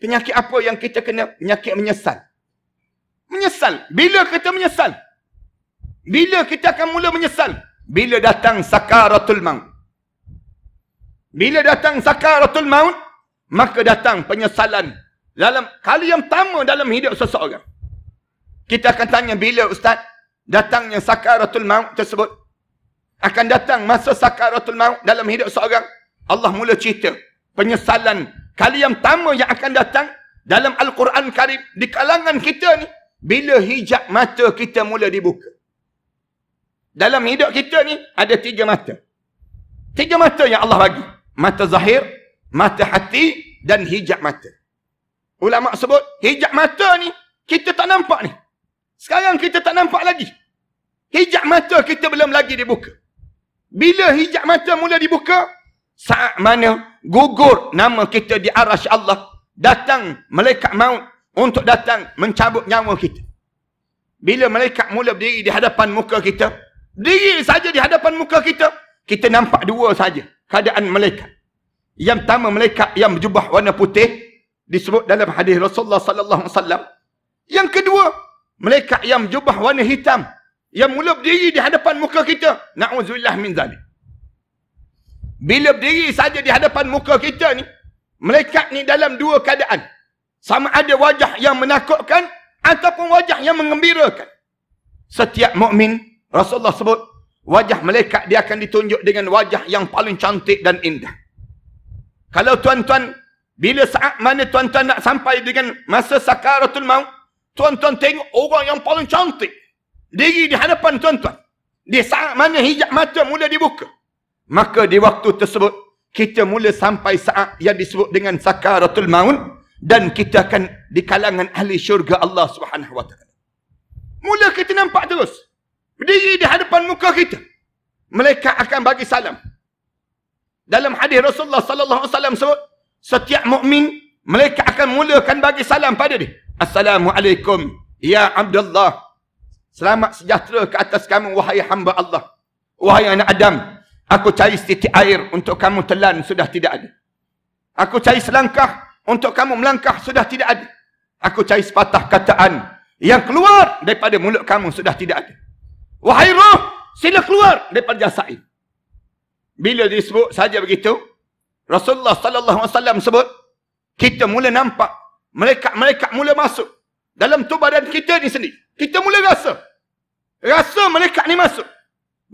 Penyakit apa yang kita kena? Penyakit menyesal. Menyesal. Bila kita menyesal? Bila kita akan mula menyesal? Bila datang sakaratul maut. Bila datang sakaratul maut, maka datang penyesalan. Dalam kali yang pertama dalam hidup seseorang. Kita akan tanya, bila Ustaz datangnya sakaratul maut tersebut? Akan datang masa sakaratul maut dalam hidup seseorang. Allah mula cerita penyesalan kali yang pertama yang akan datang dalam Al-Quran Karim di kalangan kita ni, bila hijab mata kita mula dibuka. Dalam hidup kita ni ada 3 mata. 3 mata yang Allah bagi. Mata zahir, mata hati dan hijab mata. Ulama sebut, hijab mata ni, kita tak nampak ni. Sekarang kita tak nampak lagi. Hijab mata kita belum lagi dibuka. Bila hijab mata mula dibuka, saat mana gugur nama kita di arasy Allah, datang malaikat maut untuk datang mencabut nyawa kita. Bila malaikat mula berdiri di hadapan muka kita, berdiri saja di hadapan muka kita, kita nampak 2 saja keadaan malaikat. Yang pertama, malaikat yang berjubah warna putih, disebut dalam hadis Rasulullah sallallahu alaihi wasallam. Yang kedua, malaikat yang berjubah warna hitam, yang mula berdiri di hadapan muka kita. Na'udzubillah min zalik. Bila berdiri saja di hadapan muka kita ni, malaikat ni dalam 2 keadaan. Sama ada wajah yang menakutkan ataupun wajah yang mengembirakan. Setiap mukmin, Rasulullah sebut, wajah malaikat dia akan ditunjuk dengan wajah yang paling cantik dan indah. Kalau tuan-tuan, bila saat mana tuan-tuan nak sampai dengan masa sakaratul maut, tuan-tuan tengok orang yang paling cantik diri di hadapan tuan-tuan. Di saat mana hijab mata mula dibuka, maka di waktu tersebut kita mula sampai saat yang disebut dengan sakaratul maut, dan kita akan di kalangan ahli syurga Allah Subhanahu wa taala. Mula kita nampak terus berdiri di hadapan muka kita. Malaikat akan bagi salam. Dalam hadis Rasulullah sallallahu alaihi wasallam sebut, setiap mukmin, malaikat akan mulakan bagi salam pada dia. Assalamualaikum ya Abdullah. Selamat sejahtera ke atas kamu wahai hamba Allah. Wahai anak Adam, aku cari setitik air untuk kamu telan, sudah tidak ada. Aku cari selangkah untuk kamu melangkah, sudah tidak ada. Aku cari sepatah kataan yang keluar daripada mulut kamu, sudah tidak ada. Wahai roh, sila keluar daripada jasad ini. Bila disebut saja begitu, Rasulullah sallallahu alaihi wasallam sebut, kita mula nampak malaikat-malaikat mula masuk dalam tubuh badan kita ni sendiri. Kita mula rasa malaikat ni masuk.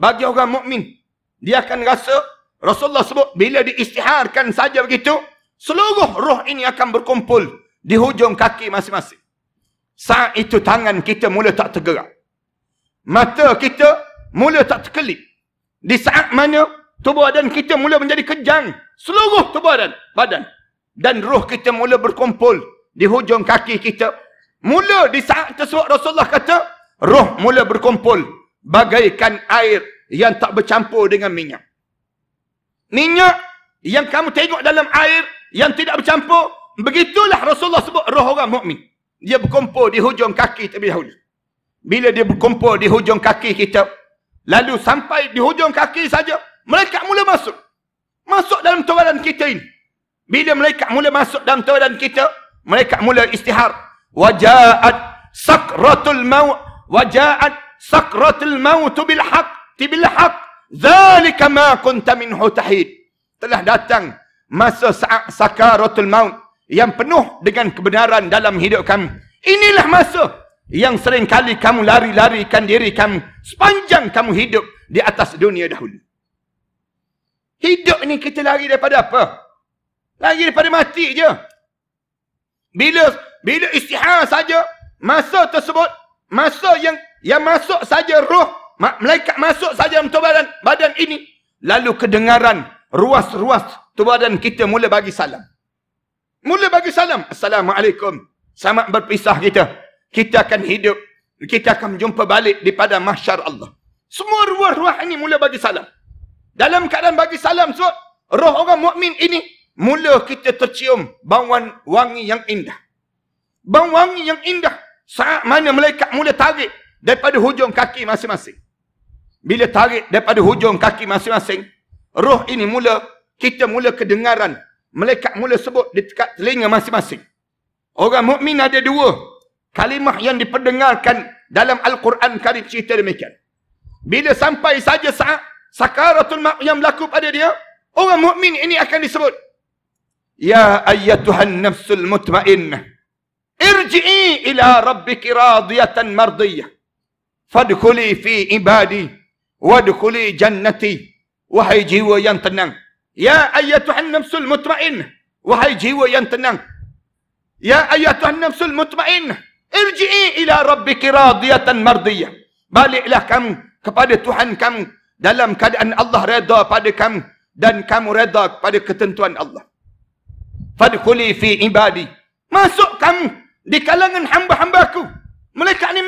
bagi orang mukmin, dia akan rasa, Rasulullah sebut, bila diistiharkan saja begitu, seluruh roh ini akan berkumpul di hujung kaki masing-masing. Saat itu tangan kita mula tak tergerak. Mata kita mula tak terkelip. Di saat mana tubuh badan kita mula menjadi kejang. Seluruh tubuh badan. Dan roh kita mula berkumpul di hujung kaki kita. Mula di saat tersebut Rasulullah kata, roh mula berkumpul bagaikan air yang tak bercampur dengan minyak. Minyak yang kamu tengok dalam air yang tidak bercampur, begitulah Rasulullah sebut roh orang mukmin. Dia berkumpul di hujung kaki terlebih dahulu. Bila dia berkumpul di hujung kaki kita, lalu sampai di hujung kaki saja, malaikat mula masuk. Masuk dalam tubuh badan kita ini. Bila malaikat mula masuk dalam tubuh badan kita, malaikat mula istihar. Waja'at sakratul maut. Waja'at sakratul maut bilhaq. Zalika ma kunta minhu tahid. Telah datang masa saat sakaratul maut yang penuh dengan kebenaran dalam hidup kamu. Inilah masa yang sering kali kamu lari-larikan diri kamu sepanjang kamu hidup di atas dunia dahulu. Hidup ni kita lari daripada apa? Lari daripada mati je. Bila istihar saja, masa tersebut, masa yang masuk saja roh, malaikat masuk saja dalam tubuh badan ini, lalu kedengaran ruas-ruas tubuh badan kita mula bagi salam. Mula bagi salam. Assalamualaikum. Selamat berpisah kita. Kita akan hidup. Kita akan jumpa balik di pada mahsyar Allah. Semua ruah-ruah ini mula bagi salam. Dalam keadaan bagi salam, so, roh orang mukmin ini, mula kita tercium bauan wangi yang indah. Bau wangi yang indah. Saat mana malaikat mula tarik daripada hujung kaki masing-masing. Bila tarik daripada hujung kaki masing-masing, roh ini kita mula kedengaran. Malaikat mula sebut di dekat telinga masing-masing. Orang mukmin ada dua kalimah yang diperdengarkan dalam Al-Quran Karim, cerita demikian. Bila sampai saja saat sakaratul maut yang berlaku pada dia, orang mukmin ini akan disebut, ya ayyatuhan nafsul mutmainnah, irji'i ila rabbiki radiyatan mardiyah, fadkhuli fi ibadi, wadkhuli jannati. Wahai jiwa yang tenang. Ya ayyatuhan nafsul mutmainnah, wahai jiwa yang tenang. Ya ayyatuhan nafsul mutmainnah, irji'i ila rabbiki radiyatan mardiyah. Baliklah kamu kepada Tuhan kamu dalam keadaan Allah redha pada kamu dan kamu redha pada ketentuan Allah. Fadkhuli fi ibadi. Masuk kamu di kalangan hamba-hambaku. Malaikat ni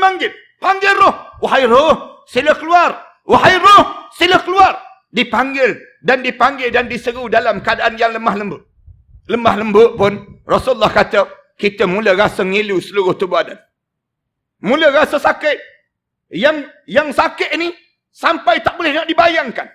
panggil roh. Wahai roh, sila keluar. Wahai roh, sila keluar. Dipanggil dan diseru dalam keadaan yang lemah lembut. Lemah lembut pun Rasulullah kata, kita mula rasa ngilu seluruh tubuh badan. Mula rasa sakit. Yang sakit ni sampai tak boleh nak dibayangkan.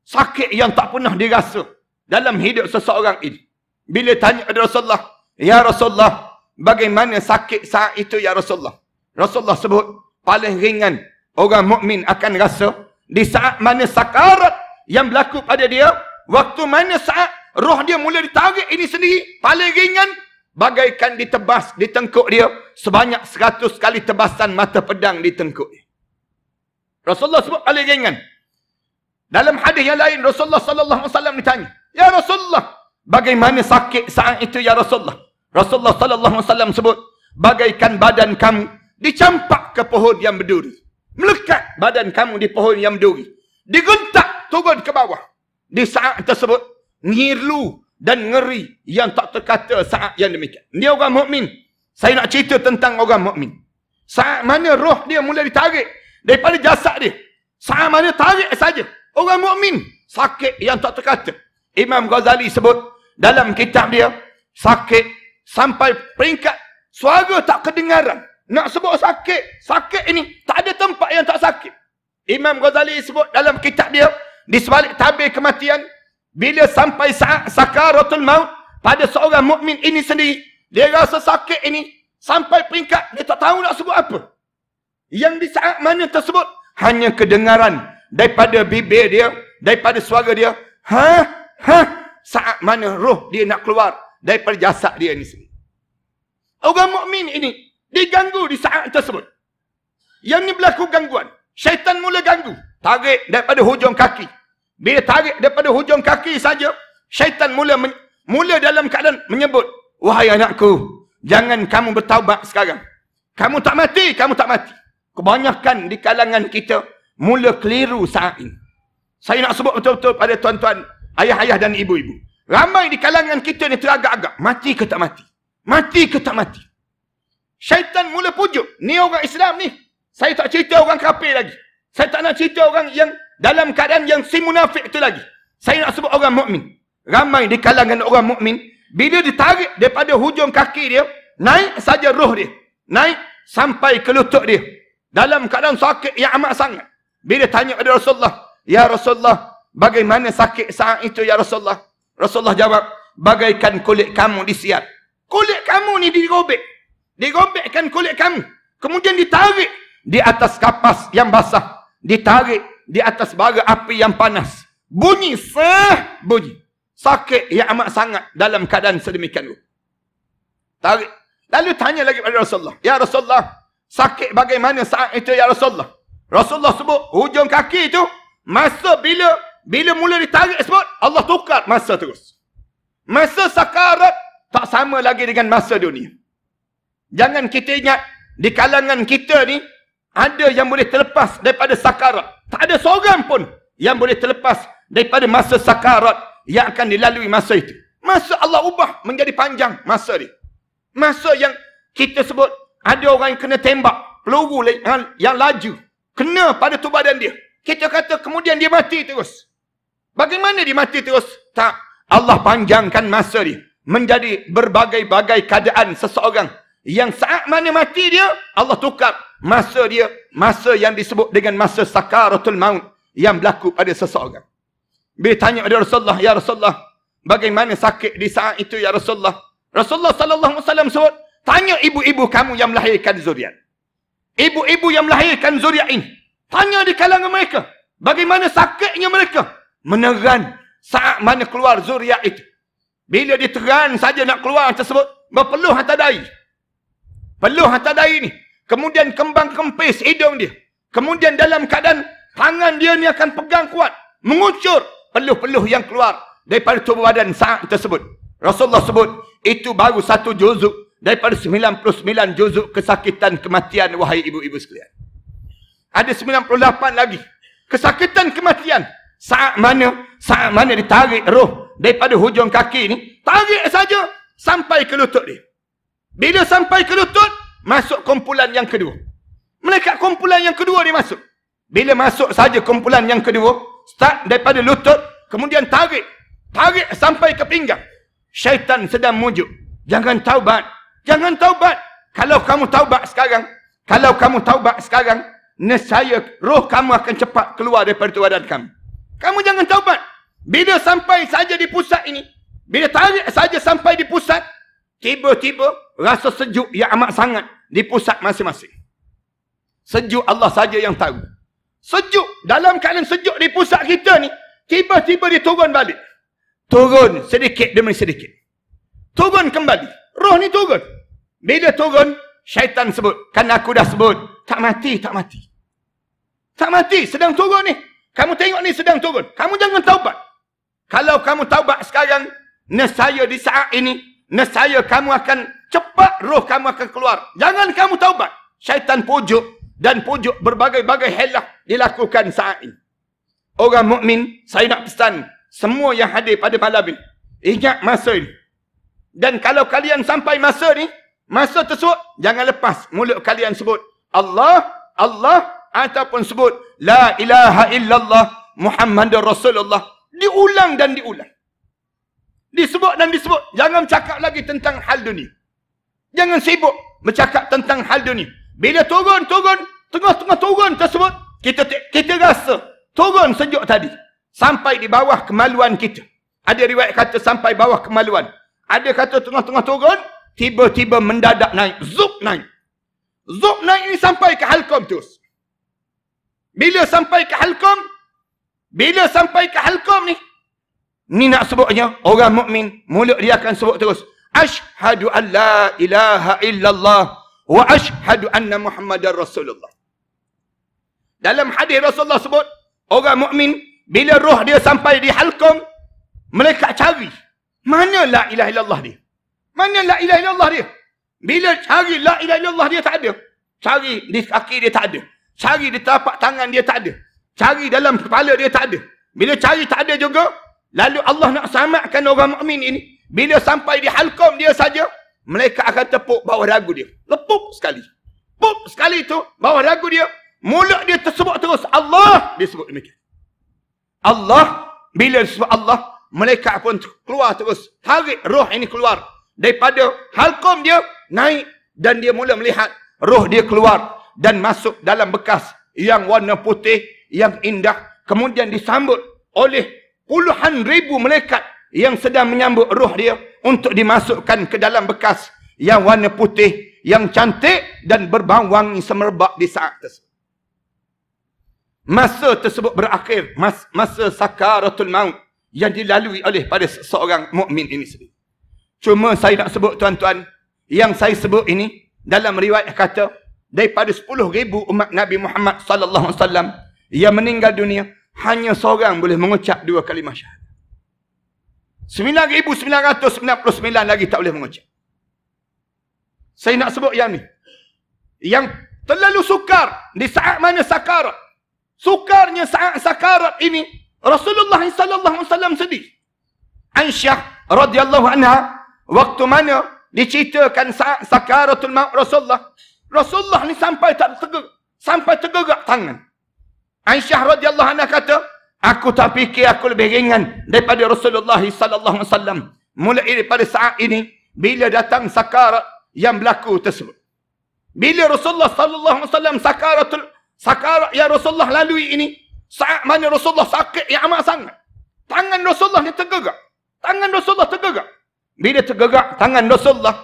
Sakit yang tak pernah dirasa dalam hidup seseorang ini. Bila tanya kepada Rasulullah, ya Rasulullah, bagaimana sakit saat itu ya Rasulullah? Rasulullah sebut, paling ringan orang mukmin akan rasa di saat mana sakarat yang berlaku pada dia, waktu mana saat roh dia mula ditarik ini sendiri, paling ringan, bagaikan ditebas di tengkuk dia sebanyak 100 kali tebasan mata pedang di tengkuk dia. Rasulullah sebut paling ringan. Dalam hadis yang lain, Rasulullah sallallahu alaihi wasallam ditanya, ya Rasulullah, bagaimana sakit saat itu ya Rasulullah? Rasulullah sallallahu alaihi wasallam sebut, bagaikan badan kamu dicampak ke pohon yang berduri. Melekat badan kamu di pohon yang berduri. Digentak turun ke bawah. Di saat tersebut, ngilu dan ngeri yang tak terkata saat yang demikian. Dia orang mukmin. Saya nak cerita tentang orang mukmin. Saat mana roh dia mula ditarik daripada jasad dia. Saat mana tarik saja. Orang mukmin sakit yang tak terkata. Imam Ghazali sebut dalam kitab dia, sakit sampai peringkat suara tak kedengaran. Nak sebut sakit ini tak ada tempat yang tak sakit. Imam Ghazali sebut dalam kitab dia, di sebalik tabir kematian, bila sampai saat sakaratul maut pada seorang mukmin ini sendiri, dia rasa sakit ini sampai peringkat dia tak tahu nak sebut apa. Yang di saat mana tersebut hanya kedengaran daripada bibir dia, daripada suara dia, saat mana roh dia nak keluar daripada jasad dia ini sendiri. Orang mukmin ini diganggu di saat tersebut. Yang ni berlaku gangguan. Syaitan mula ganggu. Tarik daripada hujung kaki. Bila tarik daripada hujung kaki saja, syaitan mula dalam keadaan menyebut, wahai anakku, jangan kamu bertaubat sekarang. Kamu tak mati, kamu tak mati. Kebanyakan di kalangan kita mula keliru saat ini. Saya nak sebut betul-betul pada tuan-tuan, ayah-ayah dan ibu-ibu. Ramai di kalangan kita ni teragak-agak. Mati ke tak mati? Mati ke tak mati? Syaitan mula pujuk. Ni orang Islam ni. Saya tak cerita orang kafir lagi. Saya tak nak cerita orang yang dalam keadaan yang si munafik itu lagi. Saya nak sebut orang mukmin. Ramai di kalangan orang mukmin, bila ditarik daripada hujung kaki dia, naik saja roh dia. Naik sampai ke lutut dia. Dalam keadaan sakit yang amat sangat. Bila tanya kepada Rasulullah, ya Rasulullah, bagaimana sakit saat itu ya Rasulullah? Rasulullah jawab, bagaikan kulit kamu disiat. Kulit kamu ni digobek. Digobekkan kulit kamu. Kemudian ditarik di atas kapas yang basah. Ditarik di atas bara api yang panas. Bunyi bunyi. Sakit yang amat sangat dalam keadaan sedemikian itu. Tarik. Lalu tanya lagi kepada Rasulullah, ya Rasulullah, sakit bagaimana saat itu ya Rasulullah? Rasulullah sebut hujung kaki itu, masa bila mula ditarik sebut, Allah tukar masa terus. Masa sakarat tak sama lagi dengan masa dunia. Jangan kita ingat, di kalangan kita ni, ada yang boleh terlepas daripada sakarat. Tak ada seorang pun yang boleh terlepas daripada masa sakarat yang akan dilalui masa itu. Masa Allah ubah menjadi panjang masa dia. Masa yang kita sebut, ada orang yang kena tembak, peluru yang laju, kena pada tubuh badan dia. Kita kata kemudian dia mati terus. Bagaimana dia mati terus? Tak. Allah panjangkan masa dia. Menjadi berbagai-bagai keadaan seseorang. Yang saat mana mati dia, Allah tukar masa dia. Masa yang disebut dengan masa sakaratul maut. Yang berlaku pada seseorang. Bila tanya kepada Rasulullah, ya Rasulullah, bagaimana sakit di saat itu ya Rasulullah? Rasulullah sallallahu alaihi wasallam sebut, tanya ibu-ibu kamu yang melahirkan zuriat. Ibu-ibu yang melahirkan zuriat ini. Tanya di kalangan mereka. Bagaimana sakitnya mereka. Meneran saat mana keluar zuriat itu. Bila diteran saja nak keluar tersebut, berpeluh hantar dahi. Peluh hantar dahi ni. Kemudian kembang kempis hidung dia. Kemudian dalam keadaan tangan dia ni akan pegang kuat. Mengucur peluh-peluh yang keluar daripada tubuh badan saat tersebut. Rasulullah sebut, itu baru satu juzuk daripada 99 juzuk kesakitan kematian, wahai ibu-ibu sekalian. Ada 98 lagi kesakitan kematian. Saat mana ditarik roh daripada hujung kaki ni, tarik saja sampai ke lutut dia. Bila sampai ke lutut, masuk kumpulan yang kedua. Melekat kumpulan yang kedua dia masuk. Bila masuk saja kumpulan yang kedua, start daripada lutut, kemudian tarik sampai ke pinggang. Syaitan sedang mujuk, jangan taubat, jangan taubat. Kalau kamu taubat sekarang, nescaya roh kamu akan cepat keluar daripada tubuh badan kamu. Kamu jangan taubat. Bila sampai saja di pusat ini, bila tarik saja sampai di pusat, tiba-tiba rasa sejuk yang amat sangat di pusat masing-masing. Sejuk Allah saja yang tahu. Sejuk, dalam keadaan sejuk di pusat kita ni, tiba-tiba dia turun balik. Turun sedikit demi sedikit. Turun kembali. Roh ni turun. Bila turun, syaitan sebut, kan aku dah sebut, tak mati, tak mati. Tak mati, sedang turun ni. Kamu tengok ni sedang turun. Kamu jangan taubat. Kalau kamu taubat sekarang, nescaya di saat ini, nescaya kamu akan cepat roh kamu akan keluar. Jangan kamu taubat. Syaitan pujuk dan pujuk berbagai-bagai helah dilakukan saat ini. Orang mukmin, saya nak pesan semua yang hadir pada malam ini, ingat masa ini. Dan kalau kalian sampai masa ni, masa tersebut, jangan lepas mulut kalian sebut Allah, Allah, ataupun sebut La ilaha illallah Muhammadur Rasulullah. Diulang dan diulang. Disebut dan disebut. Jangan cakap lagi tentang hal dunia. Jangan sibuk bercakap tentang hal dunia. Bila turun, tengah-tengah turun tersebut, kita rasa turun sejuk tadi. Sampai di bawah kemaluan kita. Ada riwayat kata sampai bawah kemaluan. Ada kata tengah-tengah turun, tiba-tiba mendadak naik. Zup naik. Zup naik ni sampai ke halqum terus. Bila sampai ke halqum ni nak sebutnya, orang mukmin mulut dia akan sebut terus, Ashhadu an la ilaha illallah wa ashhadu anna Muhammadar Rasulullah. Dalam hadis Rasulullah sebut, orang mukmin bila roh dia sampai di halqum, malaikat cari. Mana la ilaha illallah dia? Mana la ilaha illallah dia? Bila cari la ilaha illallah dia tak ada. Cari di kaki dia tak ada. Cari di telapak tangan dia tak ada. Cari dalam kepala dia tak ada. Bila cari tak ada juga, lalu Allah nak selamatkan orang mukmin ini. Bila sampai di halqum dia saja, malaikat akan tepuk bawah dagu dia. Lepuk sekali. Pup sekali tu bawah dagu dia. Mulut dia tersebut terus Allah. Dia sebut demikian. Allah. Bila disebut Allah, malaikat pun keluar terus. Tarik roh ini keluar. Daripada halqum dia, naik. Dan dia mula melihat roh dia keluar. Dan masuk dalam bekas yang warna putih, yang indah. Kemudian disambut oleh puluhan ribu malaikat yang sedang menyambut roh dia untuk dimasukkan ke dalam bekas yang warna putih, yang cantik dan berbau wangi semerbak di saat tersebut. Masa tersebut berakhir, masa sakaratul maut yang dilalui oleh pada seorang mukmin ini sendiri. Cuma saya nak sebut tuan-tuan, yang saya sebut ini dalam riwayat kata daripada 10,000 umat Nabi Muhammad sallallahu alaihi wasallam yang meninggal dunia, hanya seorang boleh mengucap 2 kalimah syahadat. 9,999 lagi tak boleh mengucap. Saya nak sebut yang ni. Yang terlalu sukar di saat mana sakarat. Sukarnya saat sakarat ini, Rasulullah sallallahu alaihi wasallam sedih. Aisyah radhiyallahu anha, waktu mana diceritakan saat sakaratul maut Rasulullah ni sampai tergerak tangan. Aisyah radhiyallahu anha kata, aku tak fikir aku lebih ringan daripada Rasulullah sallallahu alaihi wasallam. Mulai daripada saat ini, bila datang sakarat yang berlaku tersebut. Bila Rasulullah sallallahu alaihi wasallam sakarat yang Rasulullah lalui ini, saat mana Rasulullah sakit yang amat sangat. Tangan Rasulullah ni tergerak. Tangan Rasulullah tergerak. Bila tergerak tangan Rasulullah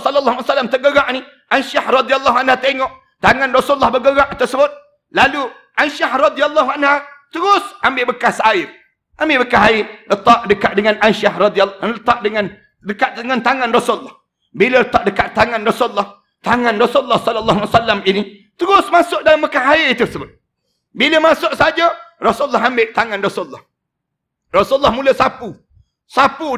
sallallahu alaihi wasallam tergerak ni, Aisyah radhiyallahu anha tengok tangan Rasulullah bergerak tersebut. Lalu Aisyah radhiyallahu anha terus ambil bekas air. Ambil bekas air, letak dekat dengan Aisyah radhiyallahu, dekat dengan tangan Rasulullah. Bila letak dekat tangan Rasulullah sallallahu alaihi wasallam ini terus masuk dalam bekas air tersebut. Bila masuk saja, Rasulullah ambil tangan Rasulullah. Rasulullah mula sapu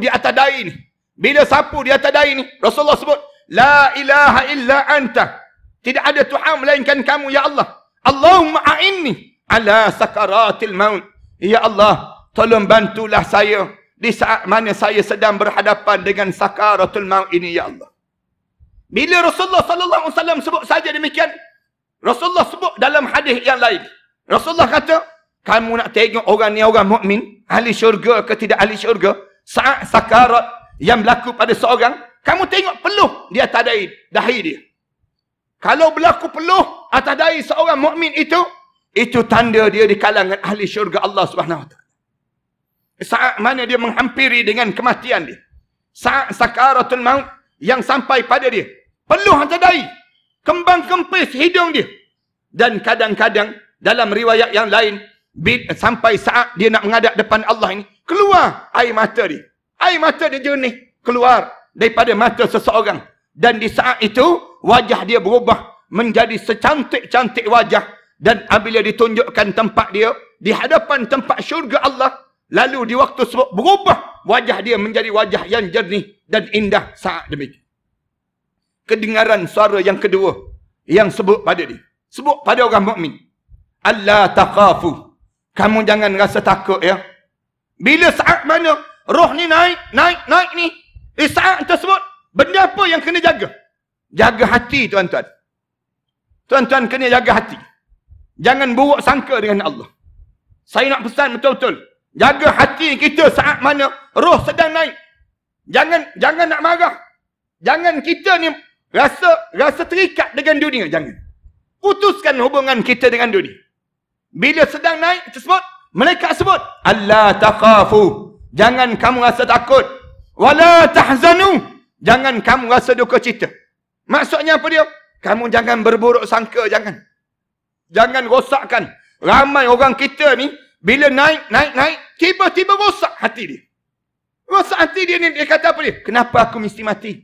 di atas dahi ni. Bila sapu di atas dahi ni, Rasulullah sebut, la ilaha illa anta. Tidak ada Tuhan melainkan kamu, ya Allah. Allahumma a'inni ala sakaratil maut. Ya Allah, tolong bantulah saya di saat mana saya sedang berhadapan dengan sakaratul maut ini, ya Allah. Bila Rasulullah sallallahu alaihi wasallam sebut saja demikian, Rasulullah sebut dalam hadis yang lain. Rasulullah kata, kamu nak tengok orang ni orang mukmin, ahli syurga ke tidak ahli syurga, saat sakarat yang berlaku pada seorang, kamu tengok peluh di atas dahi dia. Kalau berlaku peluh atas dahi seorang mukmin itu tanda dia di kalangan ahli syurga Allah Subhanahu wa taala. Saat mana dia menghampiri dengan kematian dia, saat sakaratul maut yang sampai pada dia, peluh atas dahi, kembang kempis hidung dia. Dan kadang-kadang dalam riwayat yang lain, sampai saat dia nak menghadap depan Allah ini, keluar air mata dia. Air mata dia jernih keluar daripada mata seseorang. Dan di saat itu, wajah dia berubah menjadi secantik-cantik wajah. Dan apabila ditunjukkan tempat dia, di hadapan tempat syurga Allah, lalu di waktu tersebut berubah wajah dia menjadi wajah yang jernih dan indah saat demikian. Kedengaran suara yang kedua yang sebut pada dia, sebut pada orang mukmin, alla taqafu, kamu jangan rasa takut ya. Bila saat mana roh ni naik ni, di saat tersebut benda apa yang kena jaga? Jaga hati, tuan-tuan. Tuan-tuan kena jaga hati. Jangan buruk sangka dengan Allah. Saya nak pesan betul-betul, jaga hati kita saat mana roh sedang naik. Jangan nak marah. Jangan kita ni rasa terikat dengan dunia. Jangan. Putuskan hubungan kita dengan dunia. Bila sedang naik tersebut, malaikat sebut, alla taqafu, jangan kamu rasa takut. Wala tahzanu, jangan kamu rasa duka cita. Maksudnya apa dia? Kamu jangan berburuk sangka, jangan. Jangan rosakkan. Ramai orang kita ni, bila naik, tiba-tiba rosak hati dia. Rosak hati dia ni, dia kata apa dia? Kenapa aku mesti mati?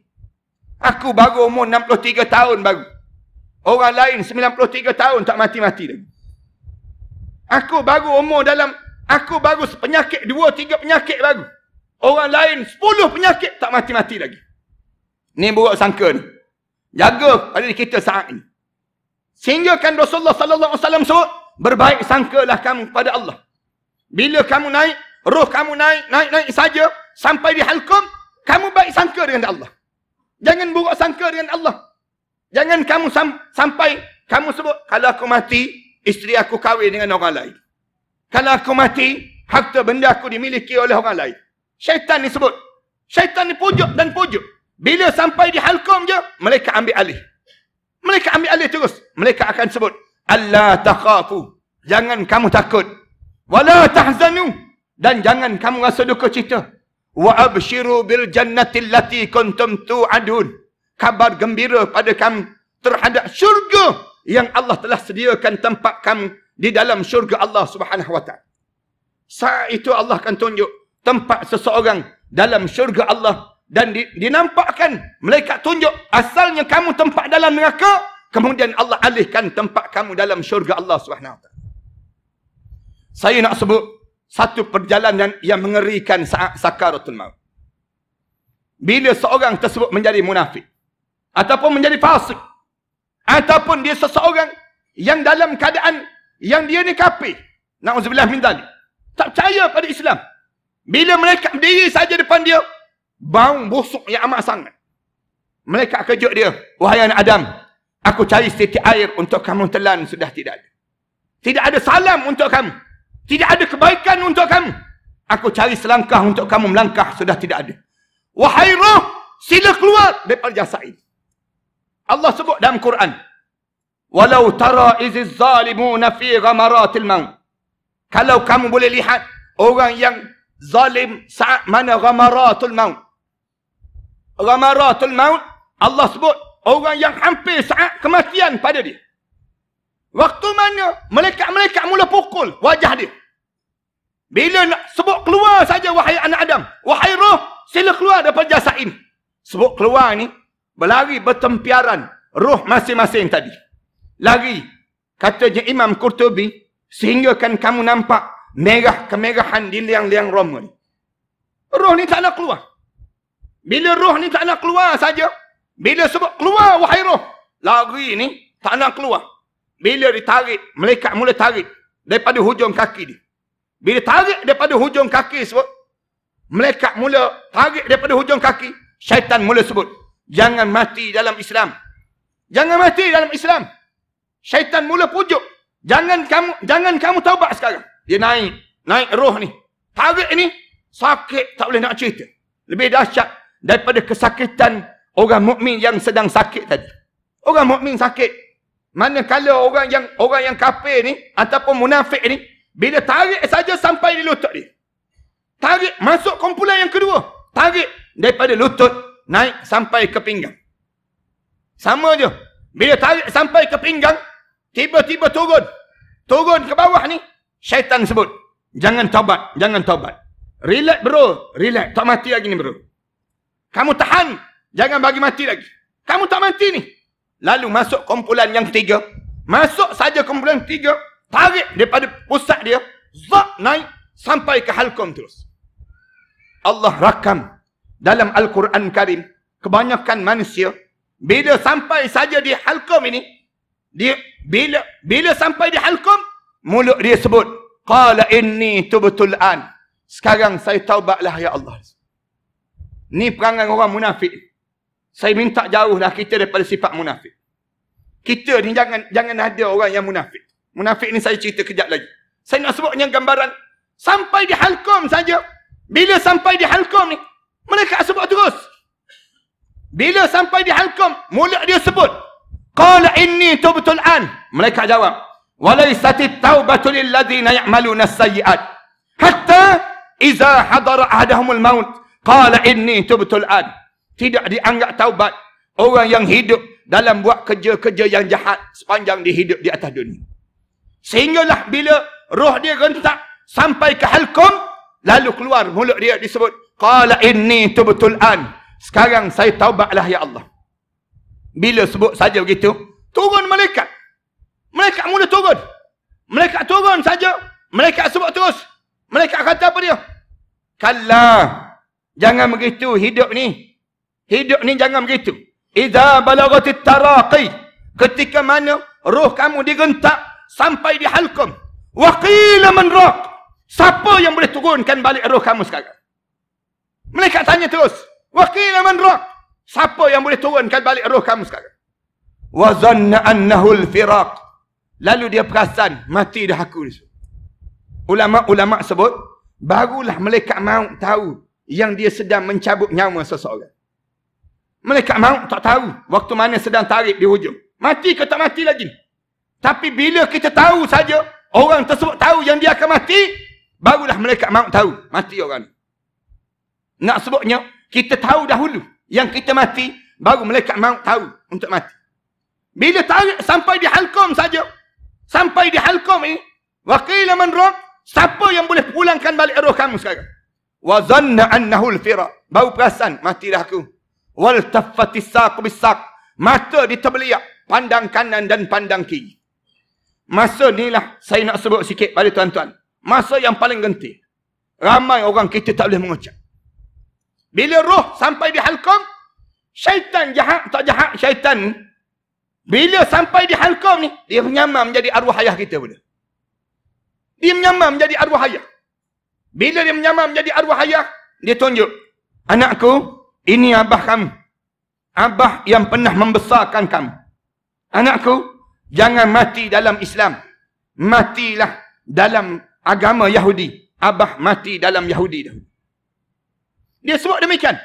Aku baru umur 63 tahun baru. Orang lain 93 tahun tak mati-mati lagi. Aku baru umur dalam, aku baru penyakit 2-3 penyakit baru. Orang lain 10 penyakit tak mati-mati lagi. Ni buruk sangka ni. Jaga pada kita saat ini. Sehingga kan Rasulullah sallallahu alaihi wasallam sebut, berbaik sangkalah kamu pada Allah. Bila kamu naik, roh kamu naik saja sampai di halqum, kamu baik sangka dengan Allah. Jangan buruk sangka dengan Allah. Jangan kamu sampai kamu sebut, kalau aku mati, isteri aku kahwin dengan orang lain. Kalau aku mati, harta benda aku dimiliki oleh orang lain. Syaitan ni sebut. Syaitan ni pujuk dan pujuk. Bila sampai di halqum je, mereka ambil alih. Mereka ambil alih terus. Mereka akan sebut, Allah takhafu. Jangan kamu takut. Wala tahzanu. Dan jangan kamu rasa duka cita. Wa abshiru bil jannati allati kuntum tu'adun. Kabar gembira pada kamu terhadap syurga yang Allah telah sediakan tempat kamu di dalam syurga Allah Subhanahu wa ta'ala. Saat itu Allah akan tunjuk tempat seseorang dalam syurga Allah dan dinampakkan, malaikat tunjuk asalnya kamu tempat dalam neraka, kemudian Allah alihkan tempat kamu dalam syurga Allah Subhanahu wa ta'ala. Saya nak sebut satu perjalanan yang mengerikan saat sakaratul maut. Bila seorang tersebut menjadi munafik ataupun menjadi fasik, ataupun dia seseorang yang dalam keadaan yang dia ni kafir, na'udzubillah min dzalik, tak percaya pada Islam. Bila mereka berdiri saja depan dia, bau busuk yang amat sangat. Mereka kejut dia, wahai anak Adam, aku cari setitik air untuk kamu telan, sudah tidak ada. Tidak ada salam untuk kamu. Tidak ada kebaikan untuk kamu. Aku cari selangkah untuk kamu melangkah, sudah tidak ada. Wahai roh, sila keluar daripada jasad ini. Allah sebut dalam Quran, walau tara iziz zalimuna fi ghamaratil maut. Kalau kamu boleh lihat orang yang zalim saat mana ghamaratul maut. Ghamaratul maut, Allah sebut orang yang hampir saat kematian pada dia. Waktu mana malaikat-malaikat mula pukul wajah dia. Bila nak sebut keluar saja, wahai anak Adam, wahai roh, sila keluar daripada jasad ini. Sebut keluar ni, berlari bertempiaran roh masing-masing tadi. Lari, katanya Imam Qurtubi, sehingga kan kamu nampak merah kemerahan di liang-liang Roma ni. Roh ni tak nak keluar. Bila roh ni tak nak keluar saja, bila sebut keluar wahai roh, lari ni tak nak keluar. Bila ditarik, malaikat mula tarik daripada hujung kaki dia. Bila tarik daripada hujung kaki sebut, malaikat mula tarik daripada hujung kaki, syaitan mula sebut, jangan mati dalam Islam. Jangan mati dalam Islam. Syaitan mula pujuk, jangan kamu taubat sekarang. Dia naik roh ni. Tarik ni sakit tak boleh nak cerita. Lebih dahsyat daripada kesakitan orang mukmin yang sedang sakit tadi. Orang mukmin sakit. Manakala orang yang kafir ni ataupun munafik ni, bila tarik saja sampai di lutut dia. Tarik masuk kumpulan yang kedua. Tarik daripada lutut naik sampai ke pinggang. Sama je. Bila tarik sampai ke pinggang, tiba-tiba turun. Turun ke bawah ni, syaitan sebut, jangan taubat, jangan taubat. Relax bro, relax. Tak mati lagi ni bro. Kamu tahan, jangan bagi mati lagi. Kamu tak mati ni. Lalu masuk kumpulan yang ketiga. Masuk saja kumpulan ketiga, tarik daripada pusat dia, zak naik sampai ke halqum terus. Allah rakam dalam Al-Quran Karim, kebanyakan manusia bila sampai saja di halqum ini, dia bila sampai di halqum, mulut dia sebut, qala inni tubtul an. Sekarang saya taubatlah ya Allah. Ni perangai orang munafik. Saya minta jauhlah kita daripada sifat munafik. Kita ni jangan ada orang yang munafik. Munafik ni saya cerita kejap lagi. Saya nak sebutnya gambaran. Sampai di halqum saja. Bila sampai di halqum ni, mereka sebut terus. Bila sampai di halqum, mulut dia sebut, qala inni tubtul an. Mereka jawab, walaisatit taubatu lil ladzina ya'maluna as-sayyi'at hatta idza hadara ahadahumul maut qala inni tubtul an. Tidak dianggap taubat orang yang hidup dalam buat kerja-kerja yang jahat sepanjang dia hidup di atas dunia. Sehinggalah bila roh dia rentak sampai ke halqum, lalu keluar mulut dia disebut, qala inni tubtul an. Sekarang saya taubatlah ya Allah. Bila sebut saja begitu, turun malaikat. Malaikat mula turun. Malaikat turun turun saja, malaikat sebut terus. Malaikat kata apa dia? Kalla, jangan begitu hidup ni. Hidup ni jangan begitu. Idza balagatit taraqi, ketika mana roh kamu digentak sampai di halqum. Wa qila man raq, siapa yang boleh turunkan balik roh kamu sekarang? Malaikat tanya terus. Wa qila man raq, siapa yang boleh turunkan balik roh kamu sekarang? Wa zanna annahu al-firaq, lalu dia perasan mati dah aku. Ulama-ulama sebut, barulah malaikat maut tahu yang dia sedang mencabut nyawa seseorang. Malaikat maut tak tahu waktu mana sedang tarik di hujung. Mati ke tak mati lagi. Tapi bila kita tahu saja, orang tersebut tahu yang dia akan mati, barulah malaikat maut tahu mati orang. Nak sebutnya, kita tahu dahulu yang kita mati, baru malaikat maut tahu untuk mati. Bila tarik sampai di halqum saja, sampai di halqum ini, wa qila man raq, siapa yang boleh pulangkan balik roh kamu sekarang? Wa zanna annahu al-firaq, baru perasan mati dah aku. Wal taffatis saq bis-saq, mata ditebeliak, pandang kanan dan pandang kiri. Masa inilah saya nak sebut sikit pada tuan-tuan. Masa yang paling genting. Ramai orang kita tak boleh mengucap. Bila roh sampai di halqum, syaitan jahat tak jahat syaitan, bila sampai di halqum ni, dia menyamar menjadi arwah ayah kita pula. Dia menyamar menjadi arwah ayah. Bila dia menyamar menjadi arwah ayah, dia tunjuk, anakku, ini abah kamu. Abah yang pernah membesarkan kamu. Anakku, jangan mati dalam Islam. Matilah dalam agama Yahudi. Abah mati dalam Yahudi dahulu. Dia sebut demikian.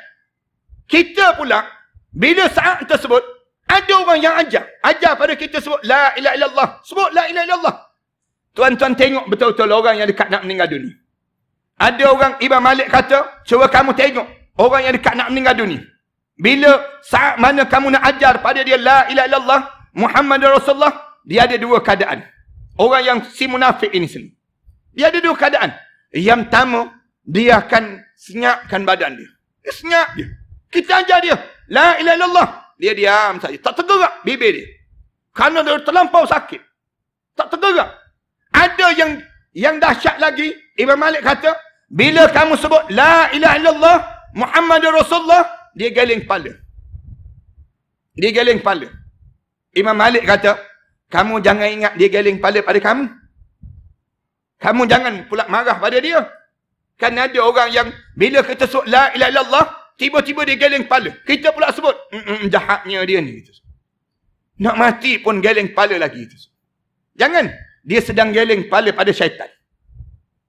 Kita pula, bila saat tersebut, ada orang yang ajar pada kita sebut la ilaha illallah. Sebut la ilaha illallah. Tuan-tuan tengok betul-betul orang yang dekat nak meninggal dunia. Ada orang, Imam Malik kata, cuba kamu tengok orang yang dekat nak meninggal dunia. Bila saat mana kamu nak ajar pada dia la ilaha illallah Muhammad Rasulullah, dia ada dua keadaan. Orang yang si munafik ini sendiri, dia ada dua keadaan. Yang pertama, dia akan senyapkan badan dia. Dia senyap dia. Kita ajar dia la ilaha illallah, dia diam saja, tak tergerak bibir dia. Kerana dia terlampau sakit, tak tergerak. Ada yang dahsyat lagi, Imam Malik kata, bila kamu sebut la ilaha illallah Muhammad Rasulullah, dia geleng kepala. Dia geleng kepala. Imam Malik kata, kamu jangan ingat dia geleng kepala pada kamu. Kamu jangan pula marah pada dia. Kan ada orang yang bila kita sebut la ilaha illallah, tiba-tiba dia geleng kepala. Kita pula sebut, jahatnya dia ni. Nak mati pun geleng kepala lagi. Jangan. Dia sedang geleng kepala pada syaitan.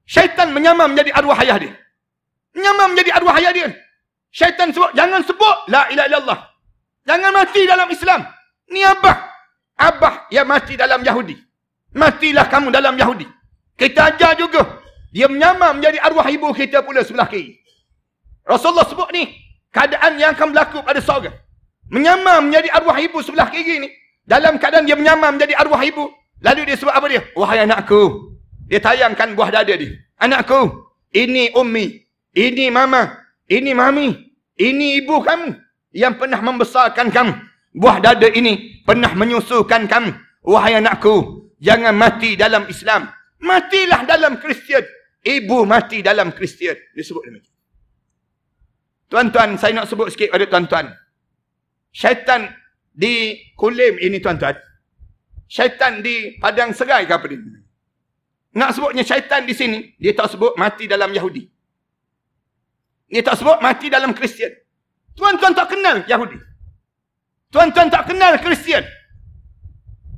Syaitan menyamar menjadi arwah ayah dia. Menyamar menjadi arwah ayah dia. Syaitan sebut, jangan sebut la ilaha illallah. Jangan mati dalam Islam. Ni abah. Abah yang mati dalam Yahudi. Matilah kamu dalam Yahudi. Kita ajar juga. Dia menyamar menjadi arwah ibu kita pula sebelah kiri. Rasulullah sebut ni, keadaan yang akan berlaku pada seorang. Menyamar menjadi arwah ibu sebelah kiri ni. Dalam keadaan dia menyamar menjadi arwah ibu. Lalu dia sebut apa dia? Wahai anakku. Dia tayangkan buah dada dia. Anakku, ini ummi. Ini mama. Ini mami. Ini ibu kamu. Yang pernah membesarkan kamu. Buah dada ini pernah menyusukan kamu. Wahai anakku, jangan mati dalam Islam. Matilah dalam Kristian. Ibu mati dalam Kristian. Dia sebut demikian. Tuan-tuan, saya nak sebut sikit pada tuan-tuan. Syaitan di Kulim ini tuan-tuan. Syaitan di Padang Serai ke apa dia? Nak sebutnya syaitan di sini, dia tak sebut mati dalam Yahudi. Dia tak sebut mati dalam Kristian. Tuan-tuan tak kenal Yahudi. Tuan-tuan tak kenal Kristian.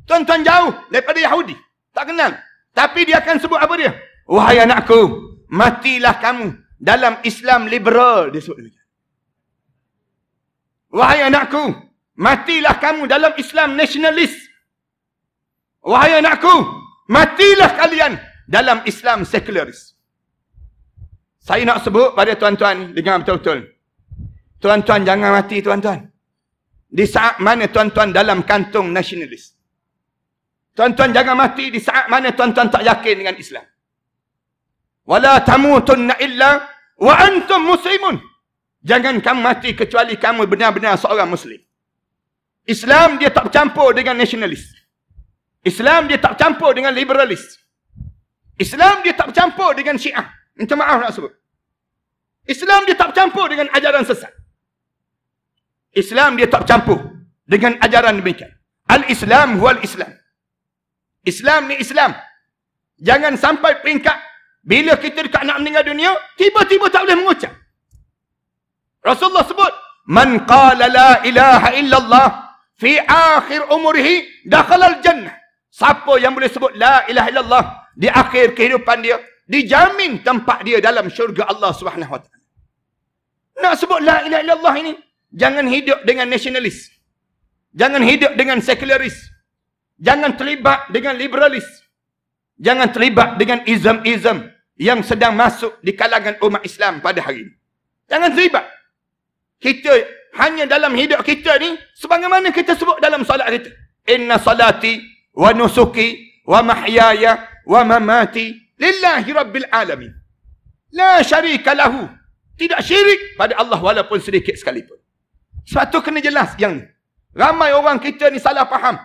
Tuan-tuan jauh daripada Yahudi. Tak kenal. Tapi dia akan sebut apa dia? Wahai anakku, matilah kamu dalam Islam liberal. Dia sebut demikian. Wahai anakku, matilah kamu dalam Islam nasionalis. Wahai anakku, matilah kalian dalam Islam sekularis. Saya nak sebut pada tuan-tuan, dengar betul-betul. Tuan-tuan jangan mati tuan-tuan. Di saat mana tuan-tuan dalam kantung nasionalis. Tuan-tuan jangan mati di saat mana tuan-tuan tak yakin dengan Islam. Wala tamutunna illa wa antum muslimun. Jangan kamu mati kecuali kamu benar-benar seorang Muslim. Islam dia tak bercampur dengan nasionalis. Islam dia tak campur dengan liberalis. Islam dia tak bercampur dengan Syiah. Minta maaf nak sebut. Islam dia tak bercampur dengan ajaran sesat. Islam dia tak bercampur dengan ajaran demikian. Al-Islam huwal Islam. Islam ni Islam. Jangan sampai peringkat bila kita dekat nak meninggal dunia, tiba-tiba tak boleh mengucap. Rasulullah sebut, man qala la ilaha illallah fi akhir umurihi dakhala al-jannah. Siapa yang boleh sebut la ilaha illallah di akhir kehidupan dia, dijamin tempat dia dalam syurga Allah Subhanahu wa taala. Nak sebut la ilaha illallah ini, jangan hidup dengan nasionalis. Jangan hidup dengan sekularis. Jangan terlibat dengan liberalis. Jangan terlibat dengan ism-ism yang sedang masuk di kalangan umat Islam pada hari ini. Jangan terlibat. Kita hanya dalam hidup kita ni, sebagaimana kita sebut dalam salat kita. Inna salati wa nusuki wa mahyaya wa mamati lillahi rabbil alamin. La syarika lahu. Tidak syirik pada Allah walaupun sedikit sekalipun. Sebab tu kena jelas yang ni. Ramai orang kita ni salah faham.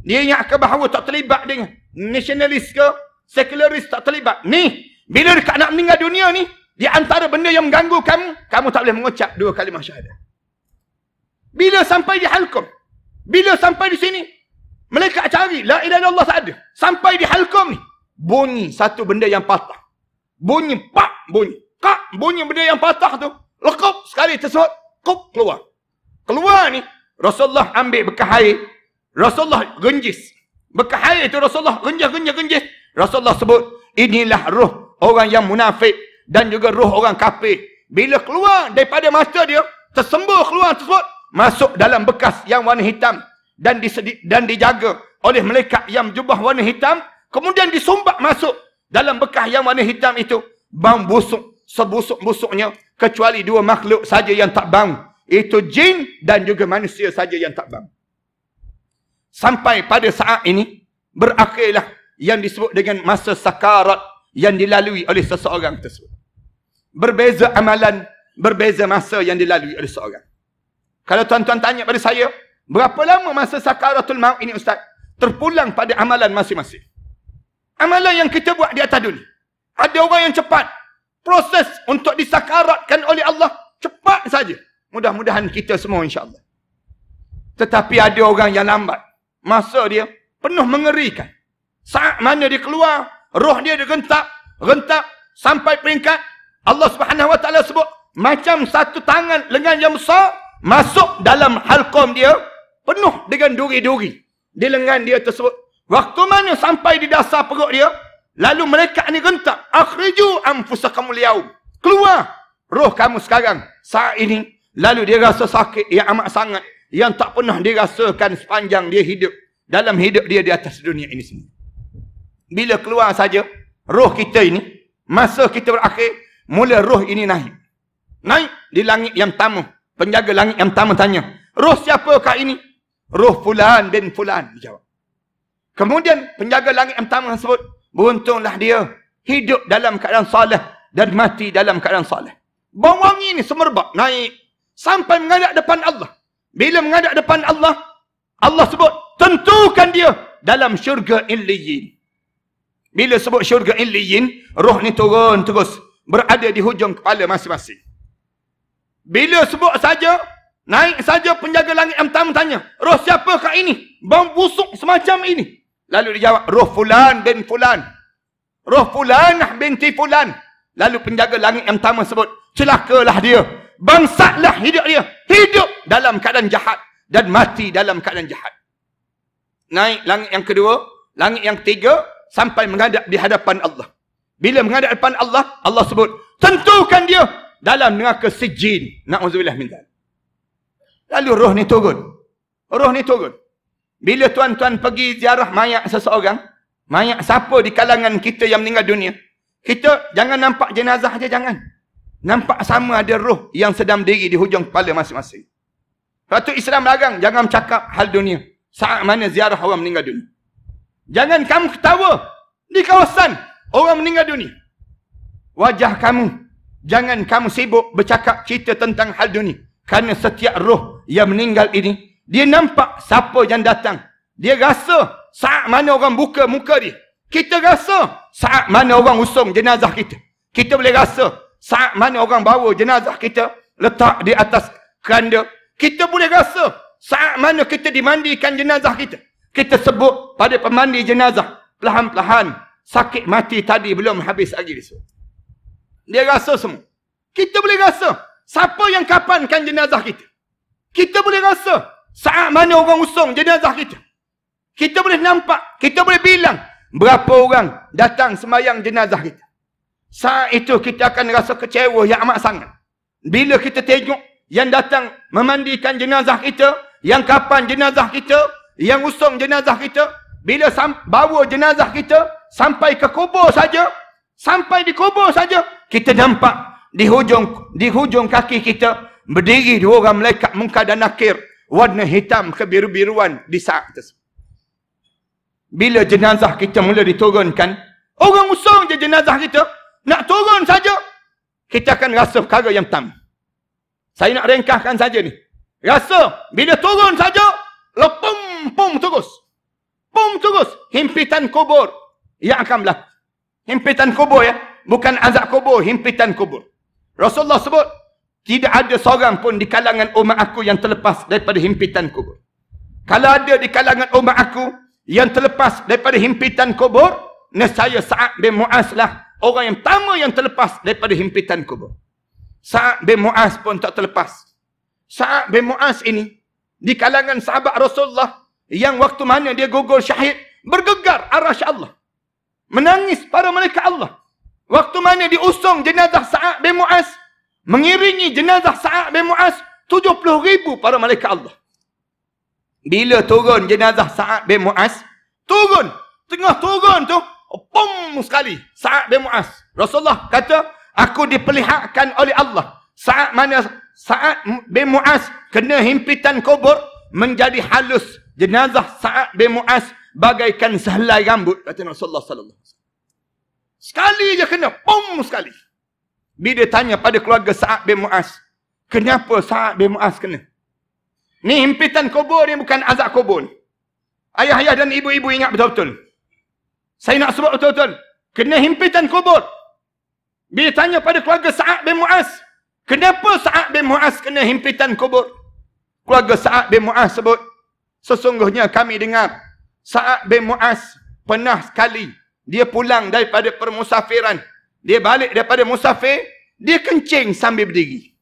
Dia ingat ke bahawa tak terlibat dengan nasionalis ke, sekularis tak terlibat. Ni, bila dekat nak meninggal dunia ni, di antara benda yang mengganggu kamu, kamu tak boleh mengucap 2 kalimah syahadah. Bila sampai di halkum, bila sampai di sini, mereka cari, la ilaha illallah tak ada. Sampai di halkum ni, bunyi satu benda yang patah. Bunyi, pak, bunyi. Kak, bunyi benda yang patah tu, lekup sekali tersebut, kup, keluar. Keluar ni, Rasulullah ambil bekas air, Rasulullah genjis. Bekas air itu Rasulullah genjis. Rasulullah sebut, inilah roh orang yang munafik dan juga roh orang kafir. Bila keluar daripada mata dia, tersembur keluar tersebut, masuk dalam bekas yang warna hitam dan dijaga oleh malaikat yang jubah warna hitam, kemudian disumbat masuk dalam bekas yang warna hitam itu. Bau busuk, sebusuk-busuknya, kecuali 2 makhluk saja yang tak bau. Itu jin dan juga manusia saja yang tak bau. Sampai pada saat ini, berakhirlah yang disebut dengan masa sakarat yang dilalui oleh seseorang tersebut. Berbeza amalan, berbeza masa yang dilalui oleh seseorang. Kalau tuan-tuan tanya pada saya, berapa lama masa sakaratul maut ini Ustaz? Terpulang pada amalan masing-masing. Amalan yang kita buat di atas dunia. Ada orang yang cepat. Proses untuk disakaratkan oleh Allah, cepat saja. Mudah-mudahan kita semua insya-Allah. Tetapi ada orang yang lambat. Masa dia penuh mengerikan. Saat mana dia keluar, roh dia rentak sampai peringkat Allah Subhanahu wa taala sebut macam satu tangan lengan yang besar masuk dalam halqum dia, penuh dengan duri-duri di lengan dia tersebut. Waktu mana sampai di dasar perut dia, lalu mereka ni rentak, akhriju anfusakum al-yaum. Keluar roh kamu sekarang, saat ini. Lalu dia rasa sakit yang amat sangat, yang tak pernah dirasakan sepanjang dia hidup, dalam hidup dia di atas dunia ini sendiri. Bila keluar saja roh kita ini, masa kita berakhir, mula roh ini naik. Naik di langit yang pertama. Penjaga langit yang pertama tanya, roh siapakah ini? Roh fulan bin fulan, dijawab. Kemudian penjaga langit yang pertama sebut, beruntunglah dia hidup dalam keadaan saleh dan mati dalam keadaan saleh. Bau wangi ini semerbak naik sampai menghadap depan Allah. Bila menghadap depan Allah, Allah sebut, tentukan dia dalam syurga Illiyin. Bila sebut syurga Illiyin, roh ni turun terus, berada di hujung kepala masing-masing. Bila sebut saja, naik saja, penjaga langit yang pertama tanya, roh siapakah ini? Bau busuk semacam ini. Lalu dijawab, roh fulan bin fulan. Roh fulanah binti fulan. Lalu penjaga langit yang pertama sebut, celakalah dia. Bangsatlah hidup dia. Hidup dalam keadaan jahat dan mati dalam keadaan jahat. Naik langit yang kedua, langit yang ketiga, sampai menghadap di hadapan Allah. Bila menghadap depan Allah, Allah sebut, tentukan dia dalam neraka sijin. Na'udzubillah min dzalik. Lalu roh ni turun. Roh ni turun. Bila tuan-tuan pergi ziarah mayat seseorang, mayat siapa di kalangan kita yang meninggal dunia, kita jangan nampak jenazah je, jangan. Nampak sama ada roh yang sedang berdiri di hujung kepala masing-masing. Lepas tu Islam larang, jangan cakap hal dunia saat mana ziarah orang meninggal dunia. Jangan kamu ketawa di kawasan orang meninggal dunia. Wajah kamu, jangan kamu sibuk bercakap cerita tentang hal dunia. Kerana setiap roh yang meninggal ini, dia nampak siapa yang datang. Dia rasa saat mana orang buka muka dia, Kita rasa saat mana orang usung jenazah kita. Kita boleh rasa saat mana orang bawa jenazah kita letak di atas keranda. Kita boleh rasa saat mana kita dimandikan jenazah kita. Kita sebut pada pemandi jenazah. Perlahan-perlahan sakit mati tadi belum habis lagi disebut. Dia rasa semua. Kita boleh rasa siapa yang kapankan jenazah kita. Kita boleh rasa saat mana orang usung jenazah kita. Kita boleh nampak, kita boleh bilang berapa orang datang sembahyang jenazah kita. Saat itu kita akan rasa kecewa yang amat sangat. Bila kita tengok yang datang memandikan jenazah kita, yang kapan jenazah kita, yang usung jenazah kita, bila bawa jenazah kita sampai ke kubur saja, sampai di kubur saja, kita nampak di hujung kaki kita berdiri dua orang malaikat Munkar dan Nakir warna hitam kebiru-biruan di saat tersebut. Bila jenazah kita mula diturunkan, orang usung je jenazah kita, nak turun saja, kita akan rasa perkara yang pertama. Saya nak ringkaskan saja ni. Rasa, bila turun saja, pum terus. Pum terus. Himpitan kubur yang akan berlaku. Himpitan kubur ya. Bukan azab kubur, himpitan kubur. Rasulullah sebut, tidak ada seorang pun di kalangan umat aku yang terlepas daripada himpitan kubur. Kalau ada di kalangan umat aku yang terlepas daripada himpitan kubur, nescaya Sa'ad bin Mu'az lah orang yang pertama yang terlepas daripada himpitan kubur. Sa'ad bin Mu'az pun tak terlepas. Sa'ad bin Mu'az ini di kalangan sahabat Rasulullah yang waktu mana dia gugur syahid, bergegar arasy Allah, menangis para malaikat Allah. Waktu mana diusung jenazah Sa'ad bin Mu'az, mengiringi jenazah Sa'ad bin Mu'az 70,000 para malaikat Allah. Bila turun jenazah Sa'ad bin Mu'az, tengah turun tu, pum sekali Sa'ad bin Mu'az. Rasulullah kata, aku diperlihatkan oleh Allah saat mana Sa'ad bin Mu'az kena himpitan kubur, menjadi halus jenazah Sa'ad bin Mu'az bagaikan sehelai rambut, kata Rasulullah sallallahu alaihi wasallam. Sekali je kena, pum sekali. Bila tanya pada keluarga Sa'ad bin Mu'az, kenapa Sa'ad bin Mu'az kena? Ni himpitan kubur ni bukan azab kubur. Ayah-ayah dan ibu-ibu ingat betul-betul. Saya nak sebut betul-betul. Kena himpitan kubur. Bila tanya pada keluarga Sa'ad bin Mu'az, kenapa Sa'ad bin Mu'az kena himpitan kubur? Keluarga Sa'ad bin Mu'az sebut, sesungguhnya kami dengar Sa'ad bin Mu'az pernah sekali dia pulang daripada permusafiran. Dia balik daripada musafir, dia kencing sambil berdiri.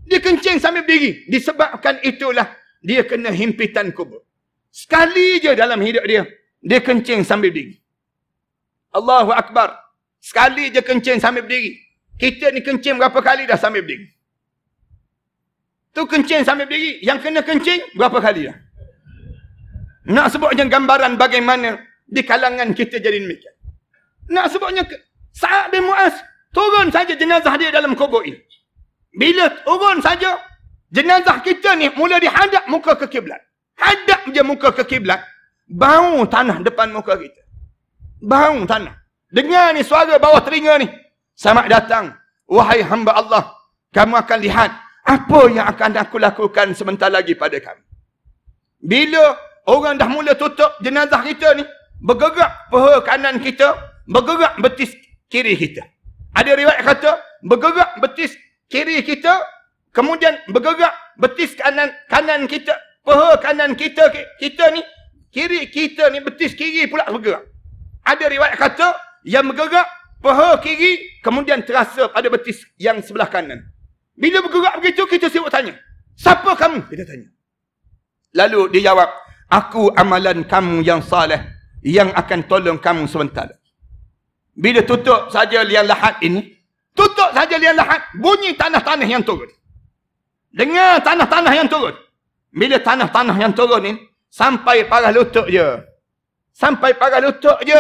Dia kencing sambil berdiri. Disebabkan itulah dia kena himpitan kubur. Sekali je dalam hidup dia, dia kencing sambil berdiri. Allahu Akbar. Sekali je kencing sambil berdiri. Kita ni kencing berapa kali dah sambil berdiri? Tu kencing sambil berdiri. Yang kena kencing berapa kali dah? Nak sebutnya gambaran bagaimana di kalangan kita jadi demikian. Nak sebutnya Sa'ad bin Mu'az turun saja jenazah dia dalam kubur ini. Bila turun saja, jenazah kita ni mula dihadap muka ke kiblat. Hadap je muka ke kiblat, bau tanah depan muka kita. Bau tanah. Dengar ni suara bawah telinga ni. Selamat datang, wahai hamba Allah. Kamu akan lihat apa yang akan aku lakukan sebentar lagi pada kami. Bila orang dah mula tutup jenazah kita ni, bergerak paha kanan kita, bergerak betis kiri kita. Ada riwayat kata, bergerak betis kiri kita, kemudian bergerak betis kanan kita, paha kanan kita ni, kiri kita ni, betis kiri pula bergerak. Ada riwayat kata, yang bergerak paha kiri, kemudian terasa pada betis yang sebelah kanan. Bila bergerak begitu, kita sibuk tanya, siapa kamu? Kita tanya. Lalu dia jawab, aku amalan kamu yang saleh, yang akan tolong kamu sebentar. Bila tutup saja liang lahat ini, tutup saja liang lahat, bunyi tanah-tanah yang turun. Dengar tanah-tanah yang turun. Bila tanah-tanah yang turun ini, sampai parah lutut je. Sampai parah lutut je.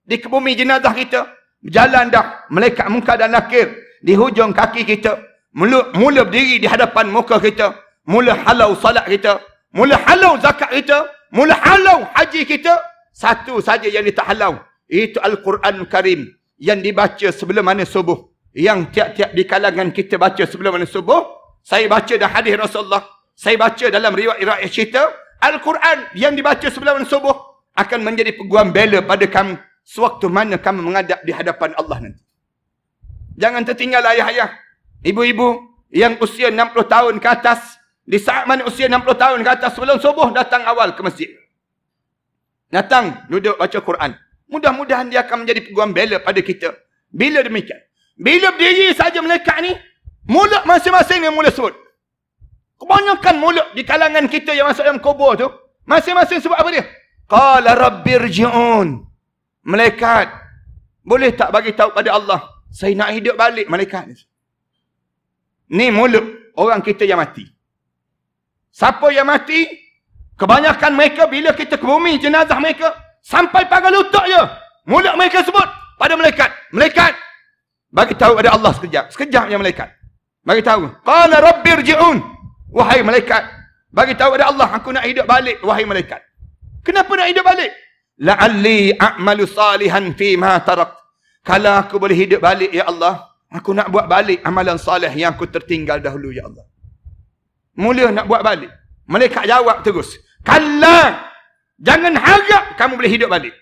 Di bumi jenazah kita, berjalan dah malaikat Munkar dan Nakir di hujung kaki kita. Mula berdiri di hadapan muka kita. Mula halau salat kita. Mula halau zakat kita. Mula halau haji kita. Satu saja yang dia tak halau. Itu Al-Quran Karim. Yang dibaca sebelum mana subuh. Yang tiap-tiap di kalangan kita baca sebelum mana subuh. Saya baca dah hadis Rasulullah. Saya baca dalam riwayat cerita. Al-Quran yang dibaca sebelum mana subuh akan menjadi peguam bela pada kamu sewaktu mana kamu menghadap di hadapan Allah nanti. Jangan tertinggal ayah-ayah, ibu-ibu yang usia 60 tahun ke atas. Di saat mana usia 60 tahun ke atas, sebelum subuh datang awal ke masjid. Datang, duduk baca Quran. Mudah-mudahan dia akan menjadi peguam bela pada kita. Bila demikian, bila berdiri saja malaikat ni, mulut masing-masing yang mula sebut. Kebanyakan mulut di kalangan kita yang masuk dalam kubur tu, masing-masing sebut apa dia? Qala rabbirji'un. Malaikat, boleh tak bagi tahu pada Allah, saya nak hidup balik, malaikat. Ni mulut orang kita yang mati. Siapa yang mati? Kebanyakan mereka bila kita ke bumi jenazah mereka, sampai pagar lutut je, mulut mereka sebut pada malaikat. Malaikat, bagi tahu pada Allah sekejap. Sekejap je malaikat bagi tahu. Qala rabbirji'un. Wahai malaikat, bagi tahu pada Allah, aku nak hidup balik. Wahai malaikat, kenapa nak hidup balik? La'alli a'malu salihan fi ma tarakt. Kalau aku boleh hidup balik ya Allah, aku nak buat balik amalan salih yang aku tertinggal dahulu ya Allah. Mula nak buat balik. Malaikat jawab terus, kalla, jangan harap kamu boleh hidup balik.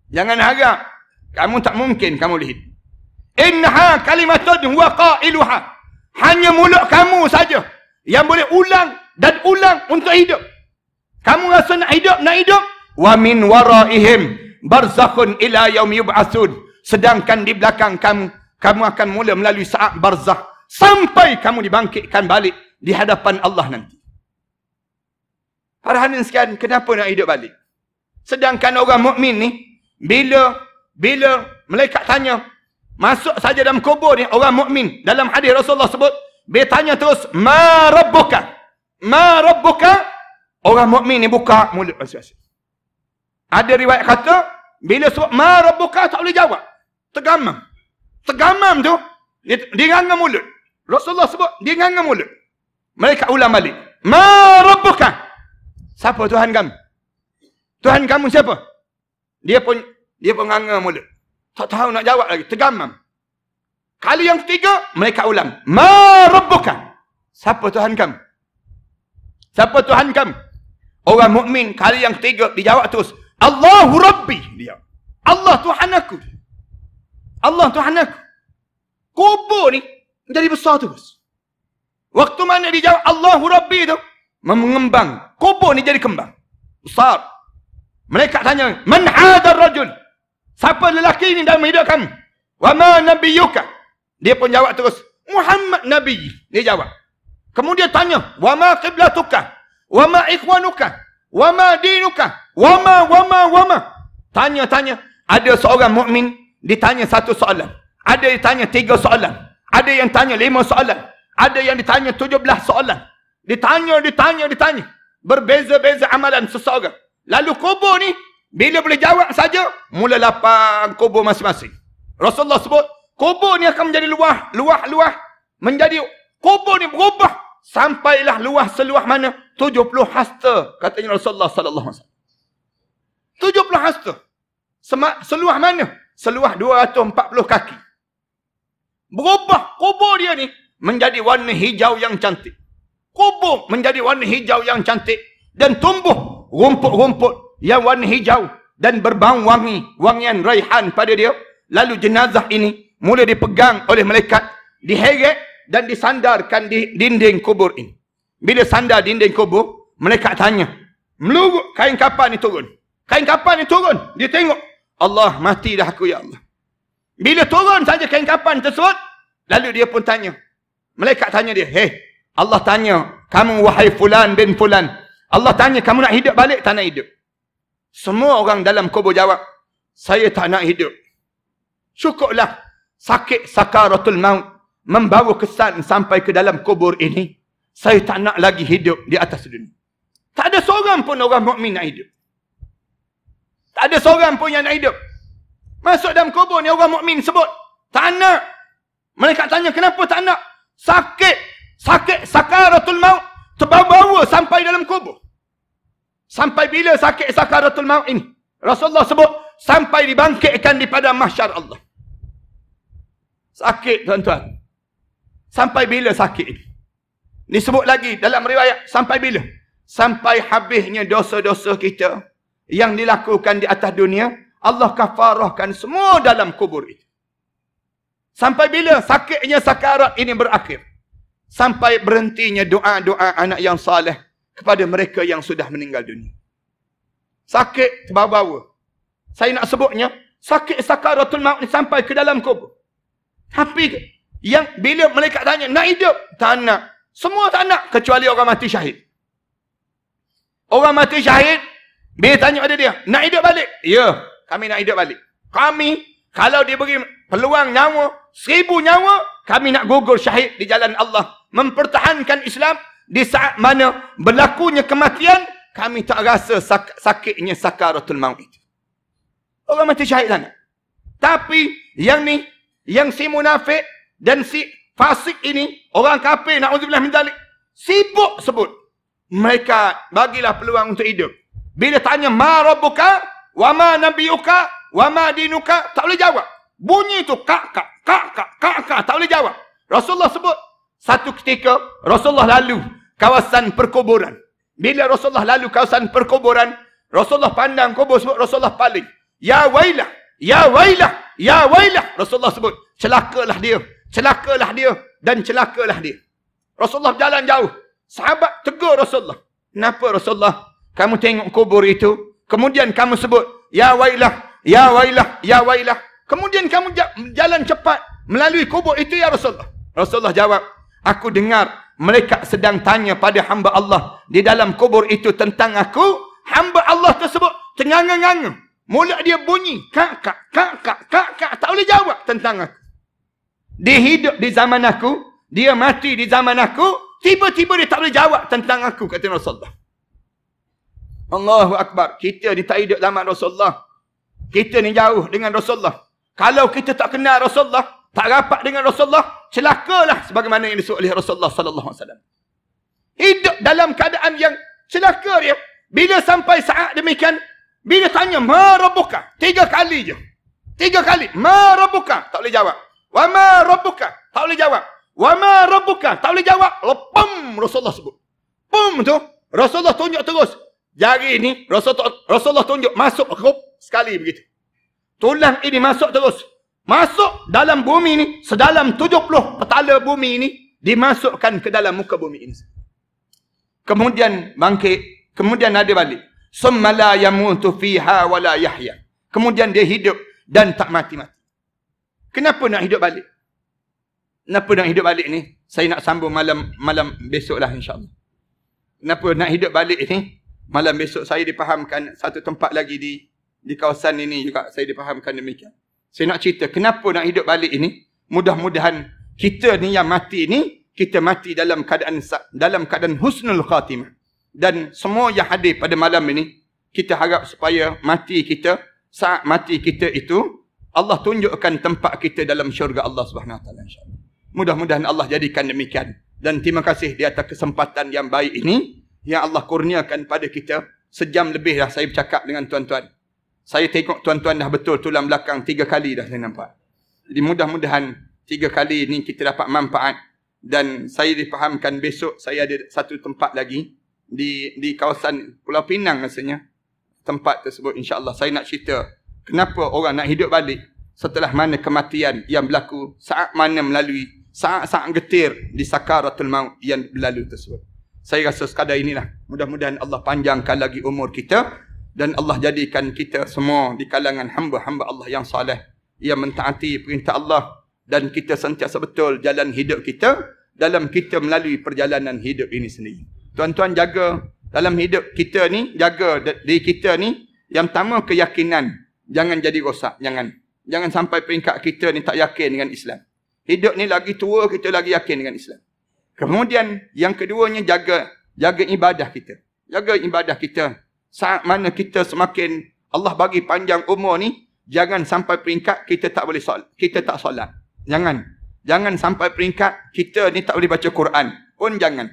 Jangan harap, kamu tak mungkin kamu boleh hidup. Innaha kalimatun huwa qailuha. Hanya mulut kamu saja yang boleh ulang dan ulang untuk hidup. Kamu rasa nak hidup. Wa min waraihim barzakhun ila yaum yub'atsun. Sedangkan di belakang kamu akan mula melalui saat barzakh sampai kamu dibangkitkan balik di hadapan Allah nanti. Para hadirin sekalian, kenapa nak hidup balik? Sedangkan orang mukmin ni, bila malaikat tanya, masuk saja dalam kubur ni, orang mukmin dalam hadis Rasulullah sebut, dia tanya terus, ma rabbuka? Ma rabbuka? Orang mukmin ni buka mulut masing-masing. Ada riwayat kata, bila sebut ma rabbuka tak boleh jawab. Tergamam. Tergamam tu, dia nganga mulut. Rasulullah sebut, dia nganga mulut. Malaikat ulang balik. Ma rabbuka? Siapa Tuhan kamu? Tuhan kamu siapa? Dia pun nganga mulut. Tak tahu nak jawab lagi. Tergamam. Kali yang ketiga, malaikat ulang. Ma rabbuka? Siapa Tuhan kamu? Siapa Tuhan kamu? Orang mukmin kali yang ketiga dijawab terus. Allahu Rabbi. Dia. Allah Tuhan aku. Allah Tuhan aku. Kubur ni jadi besar terus. Waktu mana dijawab Allahu Rabbi tu, mengembang. Kubur ni jadi kembang. Besar. Malaikat tanya, man hadar rajul? Siapa lelaki ni dalam hidup kamu? Wa ma nabiyyuka? Dia pun jawab terus, Muhammad Nabi. Dia jawab. Kemudian tanya, wa ma qiblatuka? Wa ma ikhwanuka? Wa ma dinuka? Wa ma. Tanya. Ada seorang mukmin ditanya satu soalan. Ada yang tanya 3 soalan. Ada yang tanya 5 soalan. Ada yang ditanya 17 soalan. Ditanya. Berbeza-beza amalan seseorang. Lalu kubur ni, bila boleh jawab saja, mula lapang kubur masing-masing. Rasulullah sebut, kubur ni akan menjadi luah. Menjadi, kubur ni berubah. Sampailah luah seluah mana? 70 hasta, katanya Rasulullah sallallahu alaihi wasallam. 70 hasta. Seluah mana? Seluah 240 kaki. Berubah kubur dia ni menjadi warna hijau yang cantik. Kubur menjadi warna hijau yang cantik. Dan tumbuh rumput-rumput yang warna hijau dan berbau wangian raihan pada dia. Lalu jenazah ini mula dipegang oleh malaikat, diheret dan disandarkan di dinding kubur ini. Bila sandar dinding kubur, malaikat tanya, meluruk kain kapan ni turun. Kain kapan ni turun. Dia tengok, Allah, mati dah aku ya Allah. Bila turun saja kain kapan tersebut, lalu dia pun tanya. Malaikat tanya dia, Allah tanya, kamu wahai fulan bin fulan, Allah tanya, kamu nak hidup balik tak nak hidup? Semua orang dalam kubur jawab, saya tak nak hidup. Syukurlah, sakit sakaratul maut membawa kesan sampai ke dalam kubur ini. Saya tak nak lagi hidup di atas dunia. Tak ada seorang pun orang mukmin nak hidup. Tak ada seorang pun yang nak hidup. Masuk dalam kubur ni orang mukmin sebut, tak nak. Malaikat tanya, kenapa tak nak? Sakit sakaratul maut terbawa sampai dalam kubur. Sampai bila sakit sakaratul maut ini? Rasulullah sebut, sampai dibangkitkan di padang mahsyar Allah. Sakit tuan-tuan. Sampai bila sakit ini? Disebut lagi dalam riwayat, sampai bila? Sampai habisnya dosa-dosa kita. yang dilakukan di atas dunia, Allah kafarahkan semua dalam kubur itu. Sampai bila sakitnya sakarat ini berakhir? Sampai berhentinya doa-doa anak yang saleh kepada mereka yang sudah meninggal dunia. Sakit terbawa-bawa. Saya nak sebutnya, sakit sakaratul maut ni sampai ke dalam kubur. Tapi yang bila malaikat tanya, nak hidup? Tak nak. Semua tak nak kecuali orang mati syahid. Orang mati syahid, bila tanya pada dia, nak hidup balik? Ya, kami nak hidup balik. Kami, kalau diberi peluang nyawa, 1000 nyawa, kami nak gugur syahid di jalan Allah. Mempertahankan Islam di saat mana berlakunya kematian, kami tak rasa sakitnya sakaratul maut itu. Orang mati syahid sana. Tapi yang ni, yang si munafik dan si fasik ini, orang kafir, na'udzubillah min dzalik, sibuk sebut. Mereka bagilah peluang untuk hidup. Bila tanya, ma rabbuka, wa ma nabiyuka, wa ma dinuka, tak boleh jawab. Bunyi tu kak, tak boleh jawab. Rasulullah sebut, satu ketika Rasulullah lalu kawasan perkuburan. Bila Rasulullah lalu kawasan perkuburan, Rasulullah pandang kubur, sebut Rasulullah paling. Ya wailah, ya wailah, ya wailah. Rasulullah sebut, celakalah dia, celakalah dia, dan celakalah dia. Rasulullah jalan jauh. Sahabat tegur Rasulullah. Kenapa Rasulullah? Kamu tengok kubur itu, kemudian kamu sebut, ya wailah, ya wailah, ya wailah. Kemudian kamu jalan cepat melalui kubur itu, ya Rasulullah. Rasulullah jawab, aku dengar mereka sedang tanya pada hamba Allah di dalam kubur itu tentang aku. Hamba Allah tersebut tenganga-nganga. Mulut dia bunyi, kak, tak boleh jawab tentang aku. Dia hidup di zaman aku, dia mati di zaman aku, tiba-tiba dia tak boleh jawab tentang aku, kata Rasulullah. Allahu Akbar. Kita ni tak hidup zaman Rasulullah. Kita ni jauh dengan Rasulullah. Kalau kita tak kenal Rasulullah, tak rapat dengan Rasulullah, celakalah sebagaimana yang disebut oleh Rasulullah sallallahu alaihi wasallam. Hidup dalam keadaan yang celaka dia. Bila sampai saat demikian, bila tanya, ma rabbuka, 3 kali je. 3 kali. Ma rabbuka, tak boleh jawab. Wa ma rabbuka, tak boleh jawab. Wa ma rabbuka, tak boleh jawab. Lepam Rasulullah sebut. Pum tu, Rasulullah tunjuk terus. Jari ni, Rasulullah tunjuk, masuk sekali begitu. Tulang ini masuk terus. Masuk dalam bumi ni, sedalam 70 petala bumi ini, dimasukkan ke dalam muka bumi ini. Kemudian bangkit, kemudian ada balik. Summa la yamutu fiha wa la yahya. Kemudian dia hidup dan tak mati-mati. Kenapa nak hidup balik? Kenapa nak hidup balik ni? Saya nak sambung malam besok lah insyaAllah. Kenapa nak hidup balik ni? Malam besok saya dipahamkan satu tempat lagi di kawasan ini juga saya dipahamkan demikian. Saya nak cerita kenapa nak hidup balik ini. Mudah-mudahan kita ni yang mati ni, kita mati dalam keadaan husnul khatimah. Dan semua yang hadir pada malam ini, kita harap supaya mati kita, saat mati kita itu, Allah tunjukkan tempat kita dalam syurga Allah Subhanahu Wa Taala insya-Allah. Mudah-mudahan Allah jadikan demikian. Dan terima kasih di atas kesempatan yang baik ini yang Allah kurniakan pada kita. Sejam lebih dah saya bercakap dengan tuan-tuan. Saya tengok tuan-tuan dah betul tulang belakang 3 kali dah saya nampak. Jadi mudah-mudahan 3 kali ni kita dapat manfaat. Dan saya difahamkan besok saya ada satu tempat lagi di kawasan Pulau Pinang rasanya. Tempat tersebut insya-Allah saya nak cerita kenapa orang nak hidup balik setelah mana kematian yang berlaku, saat mana melalui saat-saat getir di sakaratul maut yang berlalu tersebut. Saya rasa sekadar inilah. Mudah-mudahan Allah panjangkan lagi umur kita dan Allah jadikan kita semua di kalangan hamba-hamba Allah yang saleh, yang mentaati perintah Allah, dan kita sentiasa betul jalan hidup kita dalam kita melalui perjalanan hidup ini sendiri. Tuan-tuan jaga dalam hidup kita ni, jaga diri kita ni, yang pertama keyakinan, jangan jadi rosak, jangan sampai peringkat kita ni tak yakin dengan Islam. Hidup ni lagi tua kita lagi yakin dengan Islam. Kemudian yang keduanya jaga ibadah kita. Jaga ibadah kita. Saat mana kita semakin Allah bagi panjang umur ni, jangan sampai peringkat kita tak boleh solat, kita tak solat. Jangan sampai peringkat kita ni tak boleh baca Quran. Pun jangan.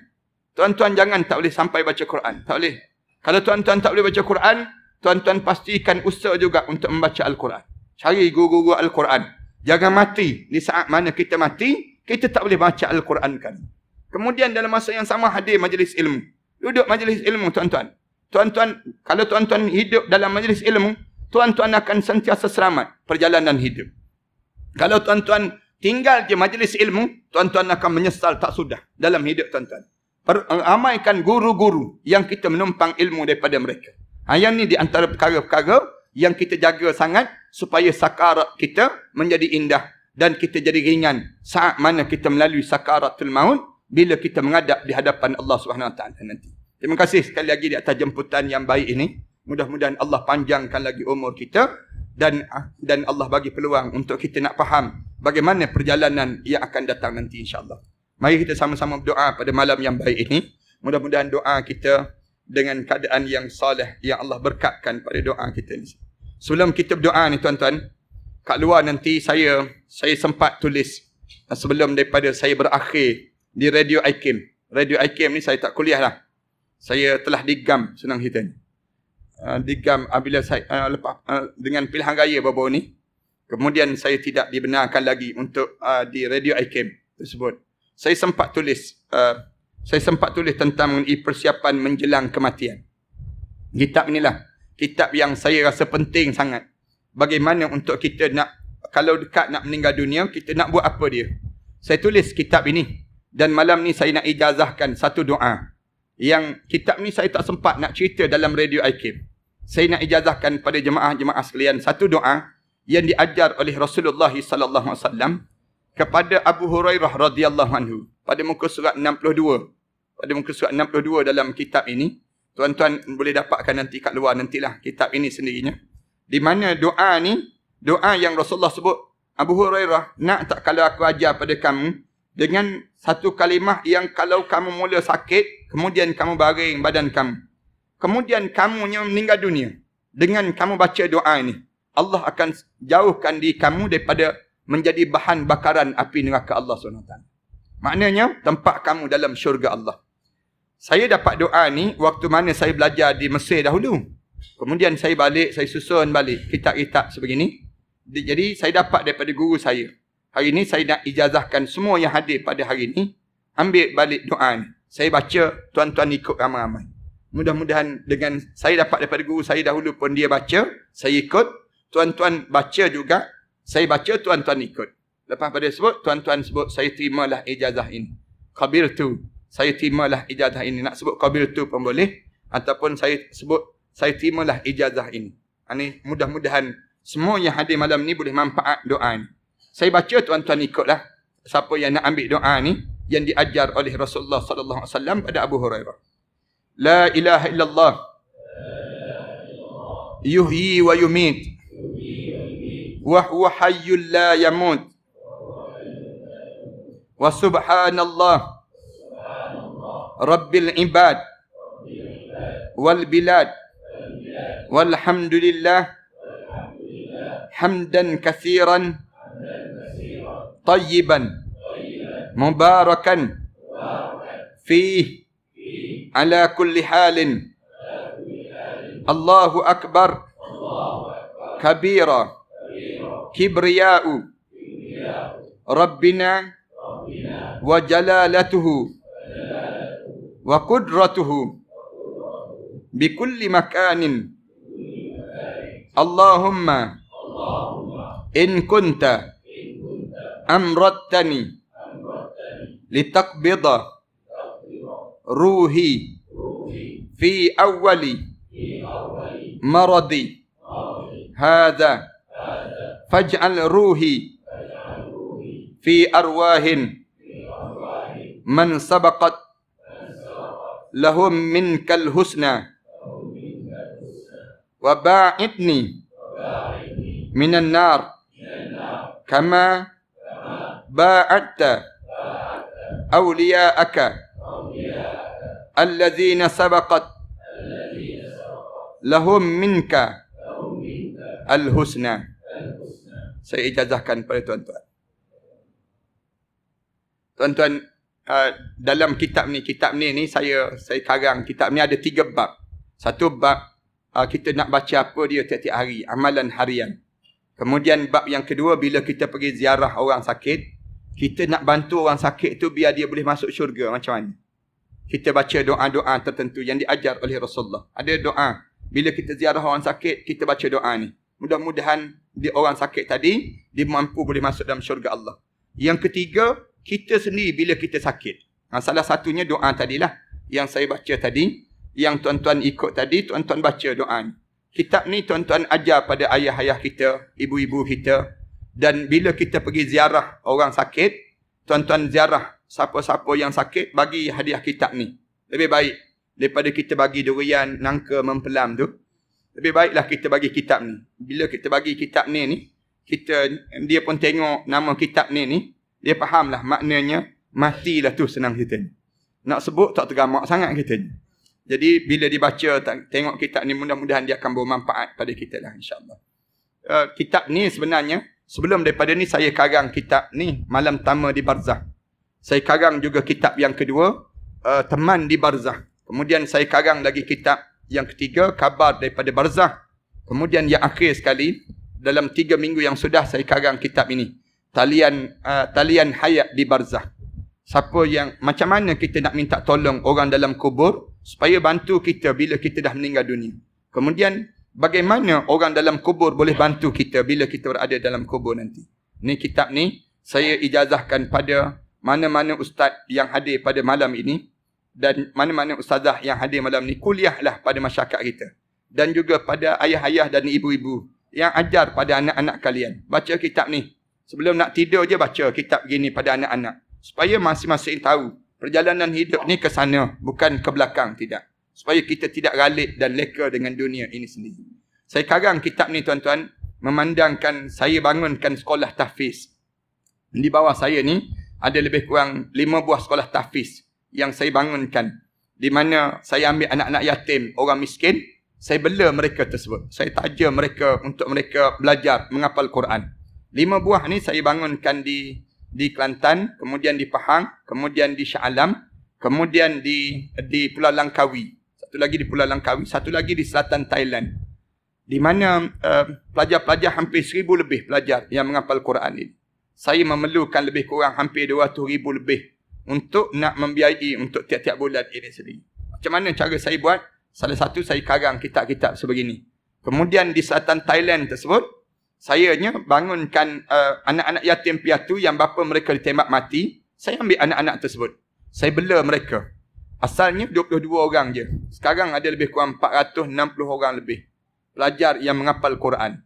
Tuan-tuan jangan tak boleh sampai baca Quran. Tak boleh. Kalau tuan-tuan tak boleh baca Quran, tuan-tuan pastikan usaha juga untuk membaca Al-Quran. Cari guru-guru Al-Quran. Jangan mati. Di saat mana kita mati, kita tak boleh baca Al-Quran kan. Kemudian dalam masa yang sama hadir majlis ilmu. Duduk majlis ilmu tuan-tuan. Tuan-tuan, kalau tuan-tuan hidup dalam majlis ilmu, tuan-tuan akan sentiasa selamat perjalanan hidup. Kalau tuan-tuan tinggal je majlis ilmu, tuan-tuan akan menyesal tak sudah dalam hidup tuan-tuan. Ramaikan guru-guru yang kita menumpang ilmu daripada mereka. Yang ni di antara perkara-perkara yang kita jaga sangat supaya sakarat kita menjadi indah dan kita jadi ringan saat mana kita melalui sakaratul maut bila kita menghadap di hadapan Allah Subhanahu Wa Taala nanti. Terima kasih sekali lagi di atas jemputan yang baik ini. Mudah-mudahan Allah panjangkan lagi umur kita dan Allah bagi peluang untuk kita nak faham bagaimana perjalanan yang akan datang nanti insya-Allah. Mari kita sama-sama berdoa pada malam yang baik ini. Mudah-mudahan doa kita dengan keadaan yang soleh yang Allah berkatkan pada doa kita ni. Sebelum kita berdoa ni tuan-tuan, kat luar nanti saya sempat tulis sebelum daripada saya berakhir di Radio IKIM. Radio IKIM ni saya tak kuliah lah. Saya telah digam, senang ceritanya. Digam apabila saya dengan pilihan raya baru-baru ni. Kemudian saya tidak dibenarkan lagi untuk di Radio IKIM tersebut. Saya sempat tulis tentang mengenai persiapan menjelang kematian. Kitab inilah kitab yang saya rasa penting sangat. Bagaimana untuk kita nak, kalau dekat nak meninggal dunia, kita nak buat apa dia. Saya tulis kitab ini dan malam ni saya nak ijazahkan satu doa. Yang kitab ni saya tak sempat nak cerita dalam Radio IKIM. Saya nak ijazahkan pada jemaah-jemaah sekalian satu doa yang diajar oleh Rasulullah sallallahu alaihi wasallam kepada Abu Hurairah radhiyallahu anhu pada muka surat 62. Pada muka surat 62 dalam kitab ini, tuan-tuan boleh dapatkan nanti kat luar nantilah kitab ini sendirinya. Di mana doa ni, doa yang Rasulullah sebut, Abu Hurairah, nak tak kalau aku ajar pada kamu dengan satu kalimah yang kalau kamu mula sakit, kemudian kamu baring badan kamu, kemudian kamu meninggal dunia, dengan kamu baca doa ini, Allah akan jauhkan diri kamu daripada menjadi bahan bakaran api neraka Allah SWT. Maknanya, tempat kamu dalam syurga Allah. Saya dapat doa ni waktu mana saya belajar di Mesir dahulu. Kemudian saya balik, saya susun balik kitab-kitab sebegini. Jadi saya dapat daripada guru saya. Hari ini saya nak ijazahkan semua yang hadir pada hari ini. Ambil balik doa ni. Saya baca, tuan-tuan ikut ramai-ramai. Mudah-mudahan dengan saya dapat daripada guru saya dahulu pun dia baca, saya ikut. Tuan-tuan baca juga, saya baca, tuan-tuan ikut. Lepas pada sebut, tuan-tuan sebut, saya terimalah ijazah ini. Qabiltu, saya terimalah ijazah ini. Nak sebut qabiltu pun boleh. Ataupun saya sebut, saya terimalah ijazah ini. Ini mudah-mudahan semua yang hadir malam ni boleh manfaat doa ni. Saya baca, tuan-tuan ikutlah. Siapa yang nak ambil doa ni, yang diajar oleh Rasulullah sallallahu alaihi wasallam pada Abu Hurairah. La ilaha illallah. Yuhyi wa yumit. Wa huwa hayyul la yamut. Wa subhanallah. Rabbil ibad. Wal bilad. Walhamdulillah. Hamdan kathiran. Tayyiban. Mubarakan. Fih. Ala kulli halin. Allahu akbar. Kabira. Kibriya'u. Rabbina. Wa jalalatuhu. Wa qudratuhu. Bikulli makanin. Allahumma. In kunta. Amrattani. Litaqbida. Ruhi. Fi awwali. Maradi. Hadha. Faj'al ruhi. Fi arwahin. Man sabaqat. Lahum minkal husna. Wa ba'idni. Minan nar. Kama. Ba'adta. Awliya'aka. Allazina sabaqat. Lahum minka. Al-husna. Saya ijazahkan pada tuan-tuan. Tuan-tuan, dalam kitab ni saya karang. Kitab ni ada 3 bab. Satu bab, kita nak baca apa dia tiap-tiap hari. Amalan harian. Kemudian bab yang kedua, bila kita pergi ziarah orang sakit, kita nak bantu orang sakit tu biar dia boleh masuk syurga macam mana. kita baca doa-doa tertentu yang diajar oleh Rasulullah. Ada doa. Bila kita ziarah orang sakit, kita baca doa ni. Mudah-mudahan orang sakit tadi, dia mampu boleh masuk dalam syurga Allah. Yang ketiga, kita sendiri bila kita sakit. Salah satunya doa tadilah. Yang saya baca tadi. Yang tuan-tuan ikut tadi, tuan-tuan baca doa ni. Kitab ni tuan-tuan ajar pada ayah-ayah kita, ibu-ibu kita. Dan bila kita pergi ziarah orang sakit, tuan-tuan ziarah siapa-siapa yang sakit, bagi hadiah kitab ni. Lebih baik daripada kita bagi durian, nangka, mempelam tu. Lebih baiklah kita bagi kitab ni. Bila kita bagi kitab ni, dia pun tengok nama kitab ni, dia fahamlah maknanya, matilah tu senang kita ni. Nak sebut tak teramak sangat kita ni. Jadi bila dibaca, tengok kitab ni, mudah-mudahan dia akan bermanfaat pada kita lah, insyaAllah. Kitab ni sebenarnya, sebelum daripada ni saya karang kitab ni, Malam Tama di Barzah. Saya karang juga kitab yang kedua, Teman di Barzah. Kemudian saya karang lagi kitab yang ketiga, Kabar daripada Barzah. Kemudian yang akhir sekali, dalam 3 minggu yang sudah saya karang kitab ini, Talian Hayat di Barzah. Siapa yang, macam mana kita nak minta tolong orang dalam kubur, supaya bantu kita bila kita dah meninggal dunia. Kemudian, bagaimana orang dalam kubur boleh bantu kita bila kita berada dalam kubur nanti. Ni kitab ni, saya ijazahkan pada mana-mana ustaz yang hadir pada malam ini, dan mana-mana ustazah yang hadir malam ni, kuliahlah pada masyarakat kita. Dan juga pada ayah-ayah dan ibu-ibu yang ajar pada anak-anak kalian. Baca kitab ni. Sebelum nak tidur je baca kitab gini pada anak-anak. Supaya masing-masing tahu perjalanan hidup ni ke sana, bukan ke belakang, tidak. Supaya kita tidak ralik dan leka dengan dunia ini sendiri. Saya karang kitab ni tuan-tuan, memandangkan saya bangunkan sekolah tahfiz. Di bawah saya ni, ada lebih kurang 5 buah sekolah tahfiz yang saya bangunkan. Di mana saya ambil anak-anak yatim, orang miskin, saya bela mereka tersebut. Saya taja mereka untuk mereka belajar menghafal Quran. 5 buah ni saya bangunkan di Kelantan, kemudian di Pahang, kemudian di Shah Alam, kemudian di Pulau Langkawi. Satu lagi di Pulau Langkawi, satu lagi di selatan Thailand. Di mana pelajar-pelajar hampir 1000 lebih pelajar yang menghafal Quran ini. Saya memerlukan lebih kurang hampir 200,000 lebih untuk nak membiayai untuk tiap-tiap bulan ini sendiri. Macam mana cara saya buat? Salah satu saya karang kitab-kitab sebegini. Kemudian di selatan Thailand tersebut, sayanya bangunkan anak-anak yatim piatu yang bapa mereka ditembak mati. Saya ambil anak-anak tersebut. Saya bela mereka. Asalnya 22 orang je. Sekarang ada lebih kurang 460 orang lebih pelajar yang menghafal Quran.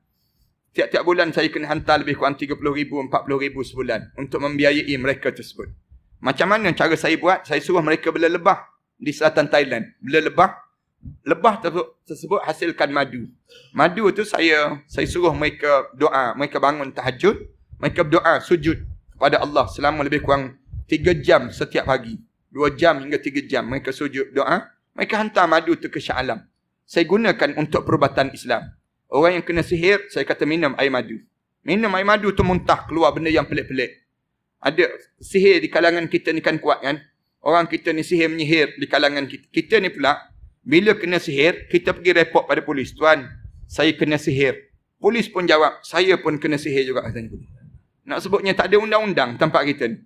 Tiap-tiap bulan saya kena hantar lebih kurang 30,000, 40,000 sebulan untuk membiayai mereka tersebut. Macam mana cara saya buat? Saya suruh mereka bela lebah di selatan Thailand. Bela lebah. Lebah tersebut hasilkan madu. Madu tu saya suruh mereka doa. Mereka bangun tahajud. Mereka berdoa, sujud kepada Allah selama lebih kurang 3 jam setiap pagi. 2 jam hingga 3 jam mereka sujud doa. Mereka hantar madu tu ke Shah Alam. Saya gunakan untuk perubatan Islam. Orang yang kena sihir, saya kata minum air madu. Minum air madu tu muntah, keluar benda yang pelik-pelik. Ada sihir di kalangan kita ni kan kuat kan. Orang kita ni sihir menyihir di kalangan kita. Kita ni pula, bila kena sihir, kita pergi report pada polis. Tuan, saya kena sihir. Polis pun jawab, saya pun kena sihir juga. Katanya polis. Nak sebutnya tak ada undang-undang tempat kita ni.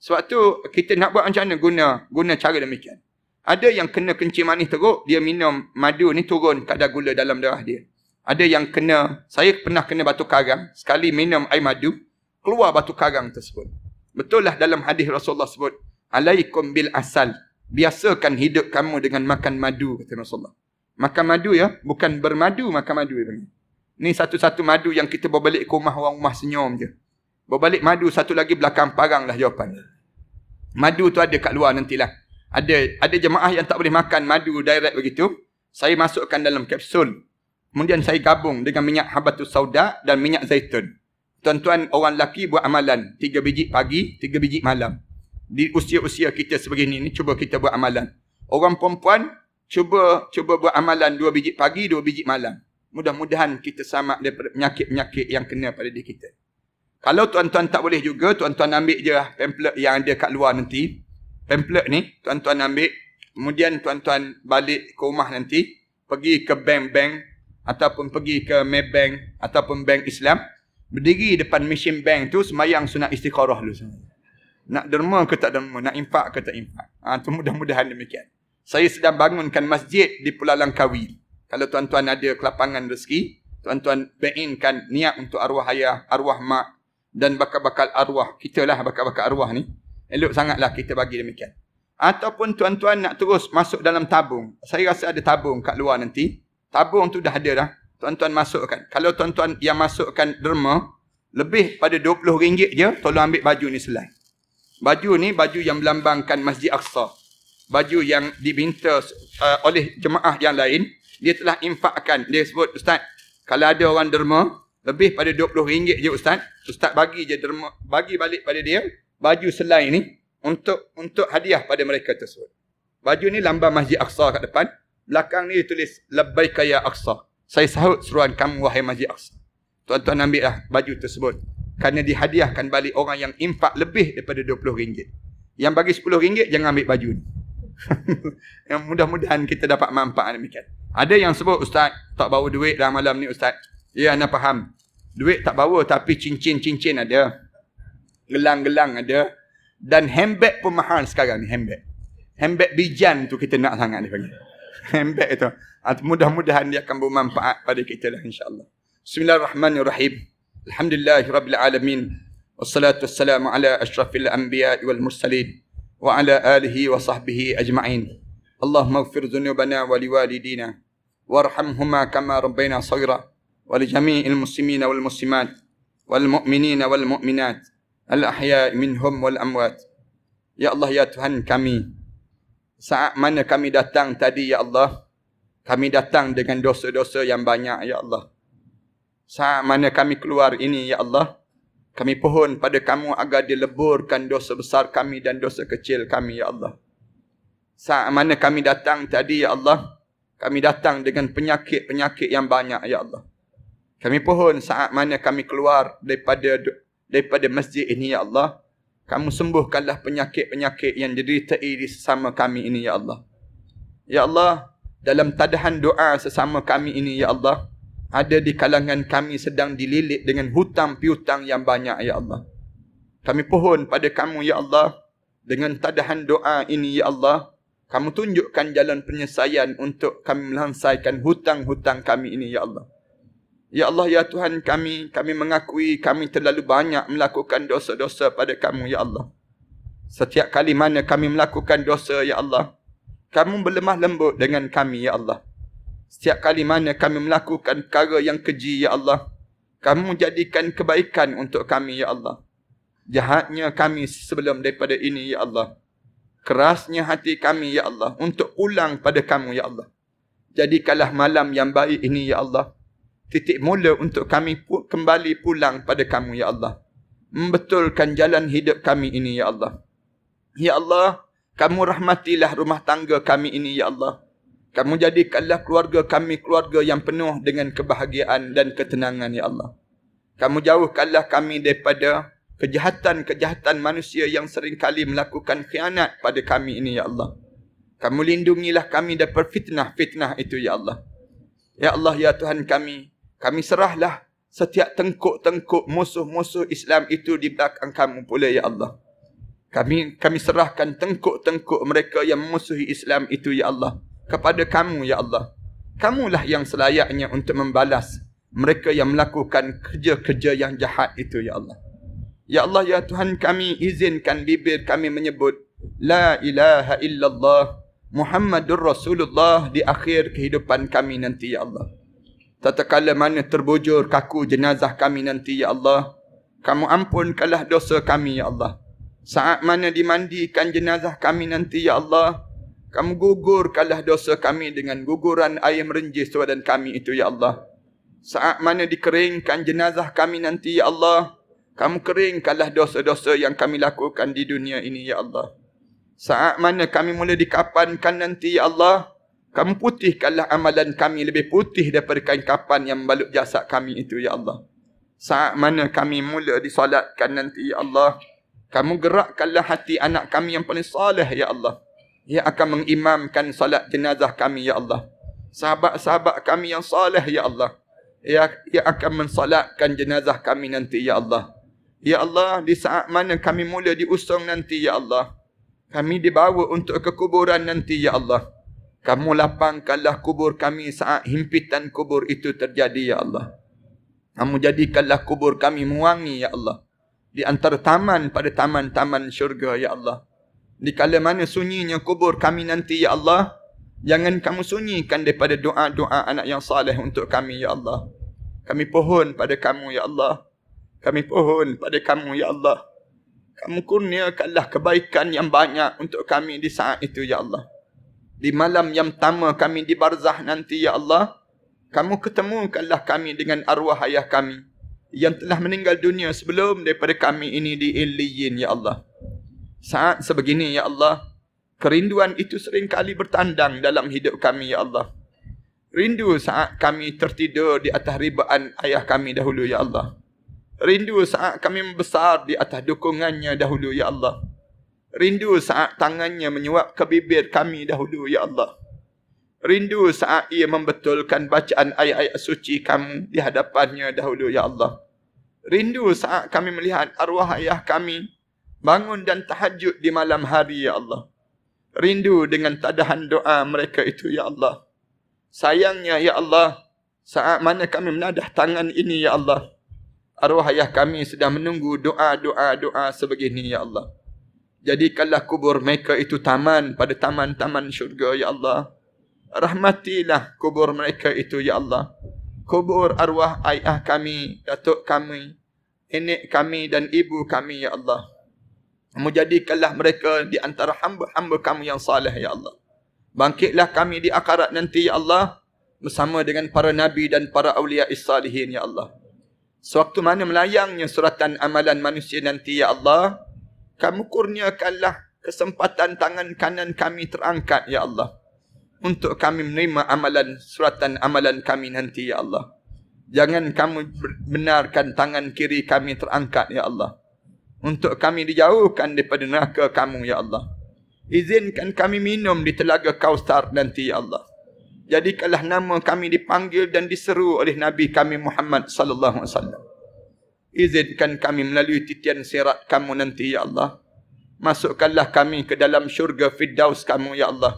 Sebab tu, kita nak buat macam mana guna cara demikian. Ada yang kena kencing manis teruk, dia minum madu ni turun kadar gula dalam darah dia. Ada yang kena, saya pernah kena batu karang, sekali minum air madu, keluar batu karang tersebut. Betul lah dalam hadis Rasulullah sebut, alaikum bil asal. Biasakan hidup kamu dengan makan madu, kata Rasulullah. Makan madu ya, bukan bermadu makan madu. Ni satu-satu madu yang kita bawa balik ke rumah orang rumah senyum je. Bawa balik madu, satu lagi belakang parang lah jawapan. Madu tu ada kat luar nantilah. Ada jemaah yang tak boleh makan madu direct begitu. Saya masukkan dalam kapsul. Kemudian saya gabung dengan minyak habatus sauda dan minyak zaitun. Tuan-tuan orang lelaki buat amalan 3 biji pagi, 3 biji malam. Di usia-usia kita sebegini ni, cuba kita buat amalan. Orang perempuan, cuba buat amalan 2 biji pagi, 2 biji malam. Mudah-mudahan kita selamat daripada penyakit-penyakit yang kena pada diri kita. Kalau tuan-tuan tak boleh juga, tuan-tuan ambil je pamphlet yang ada kat luar nanti. Pamphlet ni, tuan-tuan ambil. Kemudian tuan-tuan balik ke rumah nanti. Pergi ke bank-bank. Ataupun pergi ke Maybank. Ataupun bank Islam. Berdiri depan mesin bank tu, semayang sunat istikharah dulu. Nak derma ke tak derma? Nak infak ke tak infak? Tu mudah-mudahan demikian. Saya sedang bangunkan masjid di Pulau Langkawi. Kalau tuan-tuan ada kelapangan rezeki, tuan-tuan bainkan niat untuk arwah ayah, arwah mak dan bakal-bakal arwah. Kita lah bakal-bakal arwah ni. Elok sangatlah kita bagi demikian. Ataupun tuan-tuan nak terus masuk dalam tabung. Saya rasa ada tabung kat luar nanti. Tabung tu dah ada dah. Tuan-tuan masukkan. Kalau tuan-tuan yang masukkan derma, lebih pada RM20 je, tolong ambil baju ni selai. Baju ni baju yang melambangkan Masjid Aqsa. Baju yang diminta oleh jemaah yang lain. Dia telah infakkan. Dia sebut, Ustaz, kalau ada orang derma, lebih pada RM20 je Ustaz. Ustaz bagi je derma, bagi balik pada dia, baju selai ni, untuk hadiah pada mereka tersebut. Baju ni lambang Masjid Aqsa kat depan. Belakang ni tulis, Labbaika ya Aqsa. Saya sahut seruan kamu wahai Masjid Aqsa. Tuan-tuan ambil lah baju tersebut. Kerana dihadiahkan balik orang yang infak lebih daripada RM20. Yang bagi RM10, jangan ambil baju ni. Yang mudah-mudahan kita dapat manfaat demikian. Ada yang sebut, Ustaz, tak bawa duit dah malam ni Ustaz. Ya, anda faham. Duit tak bawa tapi cincin-cincin ada. Gelang-gelang ada. Dan handbag pun mahal sekarang ni, handbag. Handbag bijan tu kita nak sangat ni panggil. Handbag tu. Mudah-mudahan dia akan bermanfaat pada kita lah insya-Allah. Bismillahirrahmanirrahim. Alhamdulillahirabbil alamin. Wassalatu wassalamu ala asyrafil anbiya'i wal mursalin wa ala alihi wa sahbihi ajma'in. Allahumma ighfir dhunubana wa liwalidina warhamhuma kama rabbayna shaghira wa li jami'il muslimina wal muslimat wal mu'minina wal mu'minat al ahya'i minhum wal amwat. Ya Allah, ya Tuhan kami, saat mana kami datang tadi ya Allah, kami datang dengan dosa-dosa yang banyak ya Allah. Saat mana kami keluar ini ya Allah, kami pohon pada kamu agar dileburkan dosa besar kami dan dosa kecil kami ya Allah. Saat mana kami datang tadi ya Allah, kami datang dengan penyakit-penyakit yang banyak ya Allah. Kami pohon saat mana kami keluar daripada masjid ini ya Allah, kamu sembuhkanlah penyakit-penyakit yang dideritai di sesama kami ini ya Allah. Ya Allah, dalam tadahan doa sesama kami ini ya Allah, ada di kalangan kami sedang dililit dengan hutang piutang yang banyak ya Allah. Kami pohon pada kamu ya Allah, dengan tadahan doa ini ya Allah, kamu tunjukkan jalan penyelesaian untuk kami melansaikan hutang-hutang kami ini ya Allah. Ya Allah, ya Tuhan kami mengakui kami terlalu banyak melakukan dosa-dosa pada kamu ya Allah. Setiap kali mana kami melakukan dosa ya Allah, kamu berlemah lembut dengan kami ya Allah. Setiap kali mana kami melakukan perkara yang keji ya Allah, kamu jadikan kebaikan untuk kami ya Allah. Jahatnya kami sebelum daripada ini ya Allah, kerasnya hati kami ya Allah untuk pulang pada kamu ya Allah. Jadikanlah malam yang baik ini ya Allah titik mula untuk kami kembali pulang pada kamu ya Allah. Membetulkan jalan hidup kami ini ya Allah. Ya Allah, kamu rahmatilah rumah tangga kami ini ya Allah. Kamu jadikanlah keluarga kami keluarga yang penuh dengan kebahagiaan dan ketenangan ya Allah. Kamu jauhkanlah kami daripada kejahatan-kejahatan manusia yang seringkali melakukan khianat pada kami ini ya Allah. Kamu lindungilah kami daripada fitnah-fitnah itu ya Allah. Ya Allah, ya Tuhan kami serahlah setiap tengkuk-tengkuk musuh-musuh Islam itu di belakang kamu pula ya Allah. Kami serahkan tengkuk-tengkuk mereka yang memusuhi Islam itu ya Allah kepada kamu ya Allah. Kamulah yang selayaknya untuk membalas mereka yang melakukan kerja-kerja yang jahat itu ya Allah. Ya Allah, ya Tuhan kami, izinkan bibir kami menyebut La ilaha illallah Muhammadur Rasulullah di akhir kehidupan kami nanti ya Allah. Tatkala mana terbujur kaku jenazah kami nanti ya Allah, kamu ampunkanlah dosa kami ya Allah. Saat mana dimandikan jenazah kami nanti ya Allah, kamu gugurkanlah dosa kami dengan guguran air merenjis badan kami itu ya Allah. Saat mana dikeringkan jenazah kami nanti ya Allah, kamu keringkanlah dosa-dosa yang kami lakukan di dunia ini ya Allah. Saat mana kami mula dikapankan nanti ya Allah, kamu putihkanlah amalan kami lebih putih daripada kain kapan yang membalut jasad kami itu ya Allah. Saat mana kami mula disolatkan nanti ya Allah, kamu gerakkanlah hati anak kami yang paling soleh ya Allah, yang akan mengimamkan salat jenazah kami ya Allah. Sahabat-sahabat kami yang soleh ya Allah, yang akan mensalatkan jenazah kami nanti ya Allah. Ya Allah, di saat mana kami mula diusung nanti ya Allah, Kami dibawa untuk ke kuburan nanti, ya Allah. Kamu lapangkanlah kubur kami saat himpitan kubur itu terjadi, ya Allah. Kamu jadikanlah kubur kami mewangi, ya Allah. Di antara taman pada taman-taman syurga, ya Allah. Di kala mana sunyinya kubur kami nanti, ya Allah, jangan kamu sunyikan daripada doa-doa anak yang saleh untuk kami, ya Allah. Kami pohon pada kamu, ya Allah. Kami pohon pada kamu, ya Allah. Kamu kurniakanlah kebaikan yang banyak untuk kami di saat itu, ya Allah. Di malam yang pertama kami di barzah nanti, ya Allah, kamu ketemukanlah kami dengan arwah ayah kami yang telah meninggal dunia sebelum daripada kami ini di Illiyin, ya Allah. Saat sebegini, ya Allah, kerinduan itu seringkali bertandang dalam hidup kami, ya Allah. Rindu saat kami tertidur di atas ribaan ayah kami dahulu, ya Allah. Rindu saat kami membesar di atas dukungannya dahulu, ya Allah. Rindu saat tangannya menyuap ke bibir kami dahulu, ya Allah. Rindu saat ia membetulkan bacaan ayat-ayat suci kamu di hadapannya dahulu, ya Allah. Rindu saat kami melihat arwah ayah kami bangun dan tahajud di malam hari, ya Allah. Rindu dengan tadahan doa mereka itu, ya Allah. Sayangnya, ya Allah, saat mana kami menadah tangan ini, ya Allah, arwah ayah kami sedang menunggu doa-doa sebegini, ya Allah. Jadikanlah kubur mereka itu taman pada taman-taman syurga, ya Allah. Rahmatilah kubur mereka itu, ya Allah. Kubur arwah ayah kami, datuk kami, nenek kami dan ibu kami, ya Allah. Menjadikanlah mereka di antara hamba-hamba kamu yang saleh, ya Allah. Bangkitlah kami di akhirat nanti, ya Allah, bersama dengan para nabi dan para awliya salihin, ya Allah. Sewaktu mana melayangnya suratan amalan manusia nanti, ya Allah, kamu kurniakanlah kesempatan tangan kanan kami terangkat, ya Allah, untuk kami menerima amalan, suratan amalan kami nanti, ya Allah. Jangan kamu benarkan tangan kiri kami terangkat, ya Allah, untuk kami dijauhkan daripada neraka kamu, ya Allah. Izinkan kami minum di telaga Kausar nanti, ya Allah. Jadikanlah nama kami dipanggil dan diseru oleh Nabi kami Muhammad sallallahu alaihi wasallam. Izinkan kami melalui titian sirat kamu nanti, ya Allah. Masukkanlah kami ke dalam syurga Firdaus kamu, ya Allah.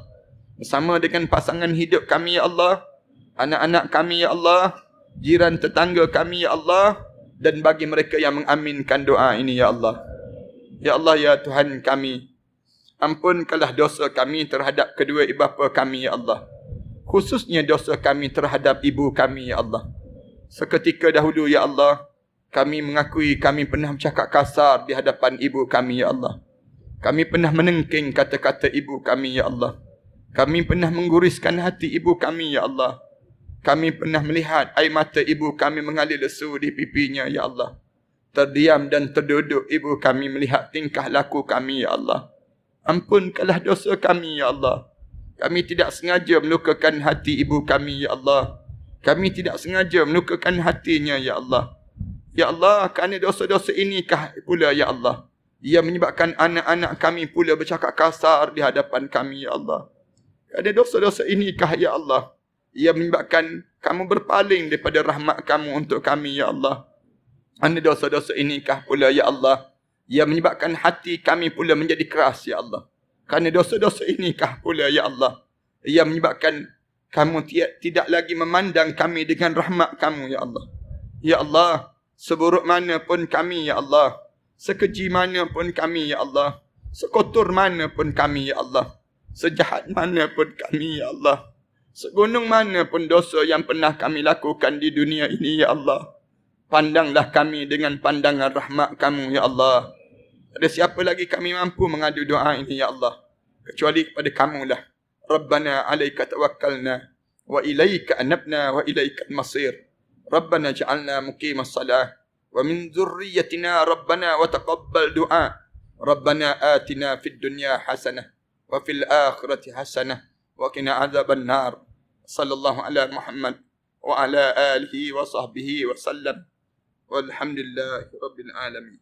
Bersama dengan pasangan hidup kami, ya Allah. Anak-anak kami, ya Allah. Jiran tetangga kami, ya Allah. Dan bagi mereka yang mengaminkan doa ini, ya Allah. Ya Allah, ya Tuhan kami, ampunkanlah dosa kami terhadap kedua ibu bapa kami, ya Allah. Khususnya dosa kami terhadap ibu kami, ya Allah. Seketika dahulu, ya Allah, kami mengakui kami pernah bercakap kasar di hadapan ibu kami, ya Allah. Kami pernah menengking kata-kata ibu kami, ya Allah. Kami pernah mengguriskan hati ibu kami, ya Allah. Kami pernah melihat air mata ibu kami mengalir lesu di pipinya, ya Allah. Terdiam dan terduduk ibu kami melihat tingkah laku kami, ya Allah. Ampunkanlah dosa kami, ya Allah. Kami tidak sengaja melukakan hati ibu kami, ya Allah. Kami tidak sengaja melukakan hatinya, ya Allah. Ya Allah, kerana dosa-dosa inikah pula, ya Allah, ia menyebabkan anak-anak kami pula bercakap kasar di hadapan kami, ya Allah. Kerana dosa-dosa inikah, ya Allah, ia menyebabkan kamu berpaling daripada rahmat kamu untuk kami, ya Allah. Kerana dosa-dosa inikah pula, ya Allah, ia menyebabkan hati kami pula menjadi keras, ya Allah. Kerana dosa-dosa inikah pula, ya Allah, ia menyebabkan kamu tidak lagi memandang kami dengan rahmat kamu, ya Allah. Ya Allah, seburuk mana pun kami, ya Allah, sekeji mana pun kami, ya Allah, sekotor mana pun kami, ya Allah, sejahat mana pun kami, ya Allah, segunung mana pun dosa yang pernah kami lakukan di dunia ini, ya Allah, pandanglah kami dengan pandangan rahmat kamu, ya Allah. Ada siapa lagi kami mampu mengadu doa ini, ya Allah, kecuali kepada kamulah. Rabbana alaika tawakkalna wa ilaika anabna wa ilaika al-masir. Rabbana ja'alna muqimas salah wa min dhurriyyatina rabbana wa taqabbal du'a. Rabbana atina fid dunya hasanah wa fil akhirati hasanah wa qina adzaban nar. Sallallahu ala Muhammad wa ala alihi wa sahbihi wa sallam. Walhamdulillahi rabbil alamin.